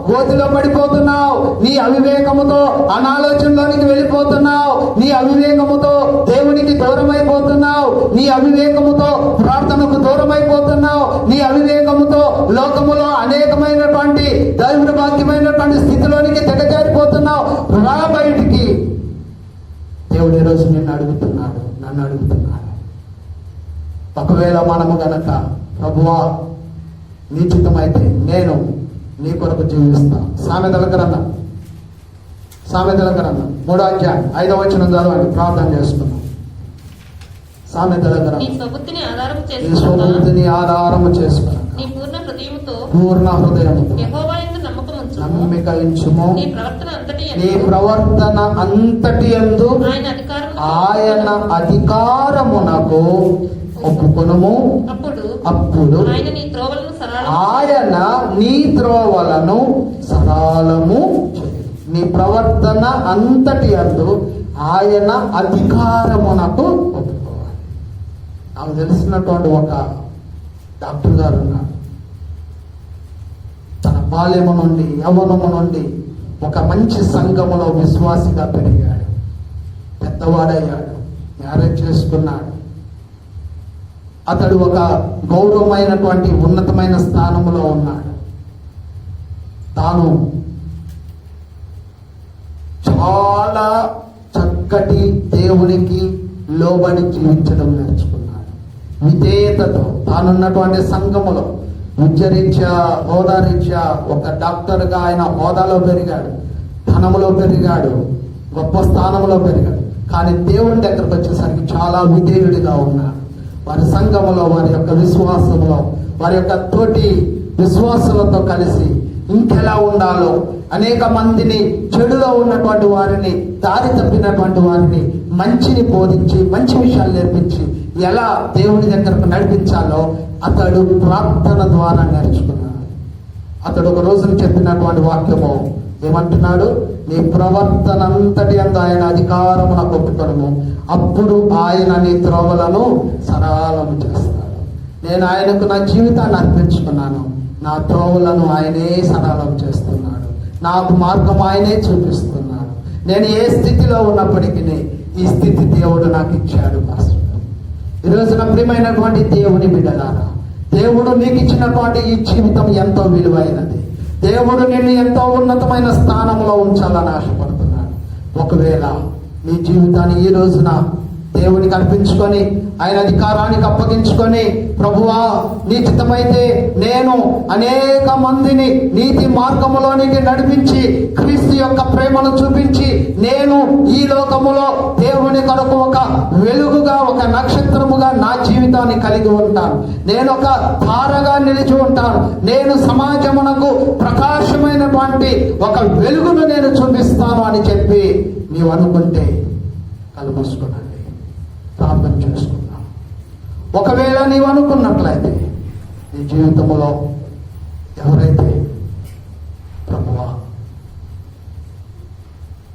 Speaker 1: గోతిలో పడిపోతున్నావు. నీ అవివేకముతో అనాలోచనలోనికి వెళ్ళిపోతున్నావు. నీ అవివేకముతో దేవునికి దూరం అయిపోతున్నావు. నీ అవివేకముతో ప్రార్థనకు దూరం అయిపోతున్నావు. నీ అవివేకముతో లోకములో అనేకమైనటువంటి దైవభాగ్యమైనటువంటి స్థితిలోనికి దిగజారిపోతున్నావు. రా బయటికి. దేవుడు ఈరోజు నన్ను అడుగుతున్నాడు. ఒకవేళ మనము గనక, ప్రభువా నీ చిత్తమైతే నేను నీ కొరకు జీవిస్తా. సామెతల గ్రంథం 3వ అధ్యాయం 5వ వచనం చదవండి. ప్రార్థన చేసుకున్నాం. సామెతల గ్రంథం.
Speaker 2: నీ స్వబుద్ధిని
Speaker 1: ఆధారము చేసుకున్నాం.
Speaker 2: నీ పూర్ణ హృదయముతో
Speaker 1: యెహోవా యందు
Speaker 2: నమ్మకముంచు.
Speaker 1: నమ్మిక ఉంచుము.
Speaker 2: నీ ప్రవర్తన అంతటి
Speaker 1: నీ ప్రవర్తన అంతటి యందు ఆయన అధికారమునకు ఒప్పుకొనుము. అప్పుడు
Speaker 2: ఆయన నీ త్రోవలను
Speaker 1: సరళము చేయును. నీ ప్రవర్తన అంతటి యందు ఆయన అధికారమునకు ఒప్పుకోవాలి. నాకు తెలిసినటువంటి ఒక డాక్టర్ గారు ఉన్నారు. తన బాల్యము నుండి యవ్వనము నుండి ఒక మంచి సంఘములో విశ్వాసిగా పెరిగాడు, పెద్దవాడయ్యాడు, మ్యారేజ్ చేసుకున్నాడు. అతడు ఒక గౌరవమైనటువంటి ఉన్నతమైన స్థానంలో ఉన్నాడు. తాను చాలా చక్కటి దేవునికి లోబడి జీవించడం నేర్చుకున్నాడు. విధేయతతో తానున్నటువంటి సంఘములో విద్యరీత్యా, హోదారీత్యా ఒక డాక్టర్గా ఆయన హోదాలో పెరిగాడు, ధనములో పెరిగాడు, గొప్ప స్థానంలో పెరిగాడు. కానీ దేవుని దగ్గరకు వచ్చేసరికి చాలా విధేయుడిగా ఉన్నాడు. వారి సంఘములో, వారి యొక్క విశ్వాసంలో, వారి యొక్క తోటి విశ్వాసులతో కలిసి ఇంకెలా ఉండాలో, అనేక మందిని, చెడులో ఉన్నటువంటి వారిని, దారి తప్పినటువంటి వారిని మంచిని బోధించి, మంచి విషయాలు నేర్పించి ఎలా దేవుని దగ్గరకు నడిపించాలో అతడు ప్రార్థన ద్వారా నేర్చుకున్నాడు. అతడు ఒక రోజున చెప్పినటువంటి వాక్యము ఏమంటున్నాడు? నీ ప్రవర్తన అంతటి అందు ఆయన అధికారమున ఒప్పుకొనుము, అప్పుడు ఆయన నీ త్రోవలను సరళము చేస్తాడు. నేను ఆయనకు నా జీవితాన్ని అర్పించుకున్నాను. నా త్రోవలను ఆయనే సరళం చేస్తున్నాడు. నాకు మార్గం ఆయనే చూపిస్తున్నాడు. నేను ఏ స్థితిలో ఉన్నప్పటికీ ఈ స్థితి దేవుడు నాకు ఇచ్చాడు. ఈరోజు నా ప్రియమైనటువంటి దేవుని బిడ్డలారా, దేవుడు నీకు ఇచ్చినటువంటి ఈ జీవితం ఎంతో విలువైనది. దేవుడు నిన్ను ఎంతో ఉన్నతమైన స్థానంలో ఉంచాలని ఆశపడుతున్నాడు. ఒకవేళ నీ జీవితాన్ని ఈ రోజున దేవునికి అర్పించుకొని, ఆయన అధికారానికి అప్పగించుకొని, ప్రభువా నీ చిత్తమైతే నేను అనేక మందిని నీతి మార్గములోనికి నడిపించి, క్రీస్తు యొక్క ప్రేమను చూపించి, నేను ఈ లోకములో దేవుని కొరకు ఒక వెలుగుగా, ఒక నక్షత్రముగా నా జీవితాన్ని కలిగి ఉంటాను. నేను ఒక తారగా నిలిచి ఉంటాను. నేను సమాజమునకు ప్రకాశమైనటువంటి ఒక వెలుగును నేను చూపిస్తాను అని చెప్పి నీవు అనుకుంటే కళ్ళు మూసుకున్నాను, ప్రార్థన చేసుకున్నాం. ఒకవేళ నీవు అనుకున్నట్లయితే నీ జీవితంలో ఎవరైతే ప్రభువా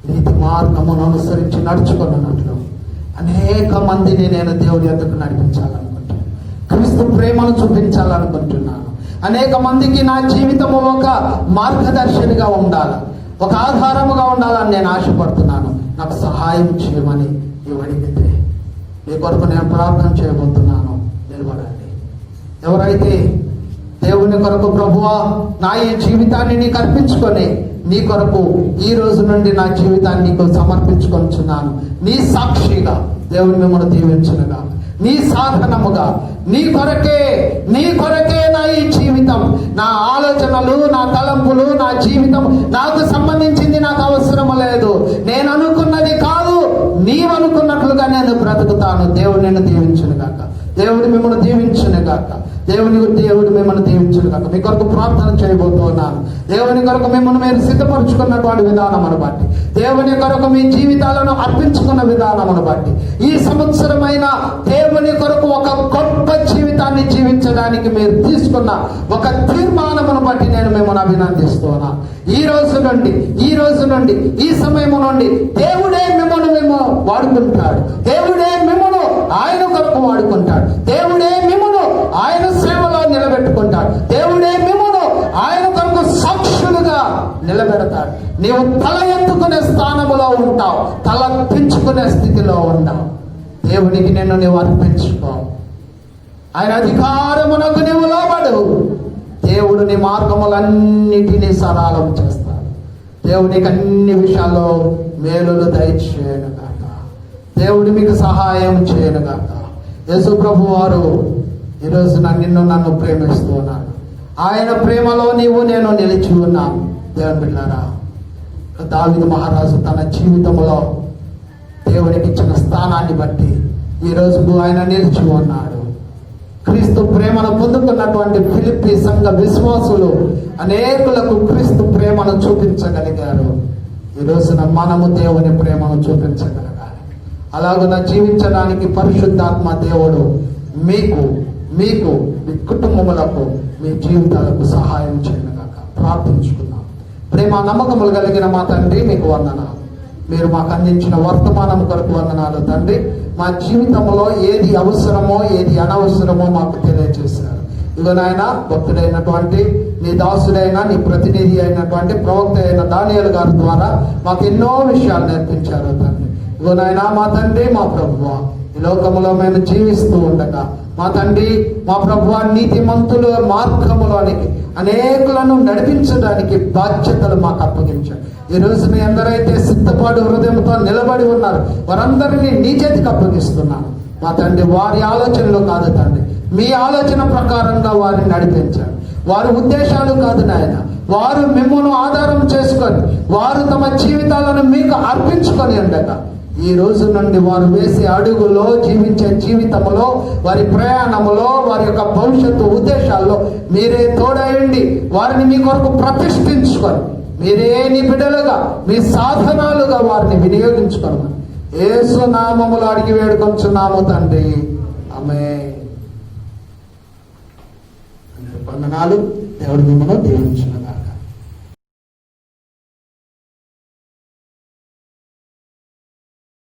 Speaker 1: నీతి మార్గమును అనుసరించి నడుచుకున్నట్లు అనేక మందిని నేను దేవుడి యొద్దకు నడిపించాలనుకుంటున్నాను, క్రీస్తు ప్రేమను చూపించాలనుకుంటున్నాను, అనేక మందికి నా జీవితము ఒక మార్గదర్శనిగా ఉండాలి, ఒక ఆధారముగా ఉండాలని నేను ఆశపడుతున్నాను. నాకు సహాయం చేయమని నీవు అడిగితే నీ కొరకు నేను ప్రార్థన చేయబోతున్నాను. నిలబడండి. ఎవరైతే దేవుని కొరకు ప్రభువా నా ఈ జీవితాన్ని నీకు అర్పించుకొని, నీ కొరకు ఈ రోజు నుండి నా జీవితాన్ని నీకు సమర్పించుకొనిచున్నాను, నీ సాక్షిగా దేవుని మిమ్మల్ని దీవించునుగా, నీ సాధనముగా, నీ కొరకే నా ఈ జీవితం, నా ఆలోచనలు, నా తలంపులు, నా జీవితం నాకు సంబంధించింది, నాకు అవసరం లేదు. నేను అనుకున్నది కాదు, నీవు అనుకున్నట్లుగా నేను బ్రతుకుతాను. దేవుడు నిన్ను దీవించును గాక. దేవుడు మిమ్మల్ని దీవించును గాక. దేవుడు మిమ్మల్ని దీవించును గాక. మీ కొరకు ప్రార్థన చేయబోతున్నాను. దేవుని కొరకు మిమ్మల్ని మీరు సిద్ధపరుచుకున్నటువంటి విధానమును బట్టి, దేవుని కొరకు మీ జీవితాలను అర్పించుకున్న విధానమును బట్టి, ఈ సంవత్సరమైన దేవుని కొరకు ఒక గొప్ప జీవితాన్ని జీవించడానికి మీరు తీసుకున్న ఒక తీర్మానమును బట్టి నేను మిమ్మల్ని అభినందిస్తున్నాను. ఈ రోజు నుండి ఈ సమయము నుండి దేవుడే మిమ్మల్ని వాడుకుంటాడు. దేవుడే మిమ్మల్ని ఆయన కొరకు వాడుకుంటాడు. దేవుడే మిమ్మల్ని ఆయన సేవలో నిలబెట్టుకుంటాడు. దేవుడే మిమ్మల్ని ఆయన కొరకు సాక్షులుగా నిలబెడతాడు. నీవు తల ఎత్తుకునే స్థానములో ఉంటావు, తల పెంచుకునే స్థితిలో ఉన్నావు. దేవునికి నీవు అర్పించుకో. ఆయన అధికారమునకు నీవు లోబడు. దేవుడు నీ మార్గములన్నిటినీ సరళం చేస్తాడు. దేవునికి అన్ని విషయాల్లో మేలులు దయచేయను గాక. దేవుడు మీకు సహాయం చేయను గాక. యేసు ప్రభు వారు ఈరోజు నన్ను ప్రేమిస్తున్నాడు. ఆయన ప్రేమలో నేను నిలిచి ఉన్నాను. దేవుని బిడ్డలారా, దావీదు మహారాజు తన జీవితంలో దేవునికి ఇచ్చిన స్థానాన్ని బట్టి ఈ రోజు ఆయన నిలిచి ఉన్నాడు. క్రీస్తు ప్రేమను పొందుకు కూడుకున్నటువంటి ఫిలిప్పీ సంఘ విశ్వాసులు అనేకులకు క్రీస్తు ప్రేమను చూపించగలిగారు. ఈ రోజున మనము దేవుని ప్రేమను చూపించగలగాలి. అలాగున జీవించడానికి పరిశుద్ధాత్మ దేవుడు మీకు మీ కుటుంబములకు, మీ జీవితాలకు సహాయం చేయనుగాక. ప్రార్థించుకుందాం. ప్రేమ నమ్మకములు కలిగిన మా తండ్రి, మీకు వందనాలు. మీరు మాకు అందించిన వర్తమానం కొరకు వందనాలు తండ్రి. మా జీవితంలో ఏది అవసరమో ఏది అనవసరమో మాకు తెలియజేశారు. ఇదిగో నాయన, భక్తుడైనటువంటి నీ దాసుడైన నీ ప్రతినిధి అయినటువంటి ప్రవక్త అయిన దానియేలు గారి ద్వారా మాకు ఎన్నో విషయాలు నేర్పించారు తండ్రి. ఇదిగో నాయన, మా తండ్రి, మా ప్రభువా, ఈ లోకములో మేము జీవిస్తూ ఉండగా మా తండ్రి, మా ప్రభువా, నీతిమంతుల మార్గములోనికి అనేకులను నడిపించడానికి బాధ్యతలు మాకు అప్పగించారు. ఈ రోజు మీ అందరైతే సిద్ధపాటు హృదయంతో నిలబడి ఉన్నారు, వారందరినీ నీ చేతికి అప్పగిస్తున్నాను మా తండ్రి. వారి ఆలోచనలు కాదు తండ్రి, మీ ఆలోచన ప్రకారంగా వారిని నడిపించారు. వారి ఉద్దేశాలు కాదు నాయన, వారు మిమ్మల్ని ఆధారం చేసుకొని వారు తమ జీవితాలను మీకు అర్పించుకొని ఉండగా ఈ రోజు నుండి వారు వేసే అడుగులో, జీవించే జీవితంలో, వారి ప్రయాణములో, వారి యొక్క భవిష్యత్తు ఉద్దేశాల్లో మీరే తోడయండి. వారిని మీ కొరకు ప్రతిష్ఠించుకొని మీరే నీ బిడ్డలుగా, మీ సాధనాలుగా వారిని వినియోగించుకోమని యేసు నామములో అడిగి వేడుకొంచున్నాము తండ్రి. ఆమేన్. వందనాలు. దేవుడు మిమ్మల్ని దీవించును.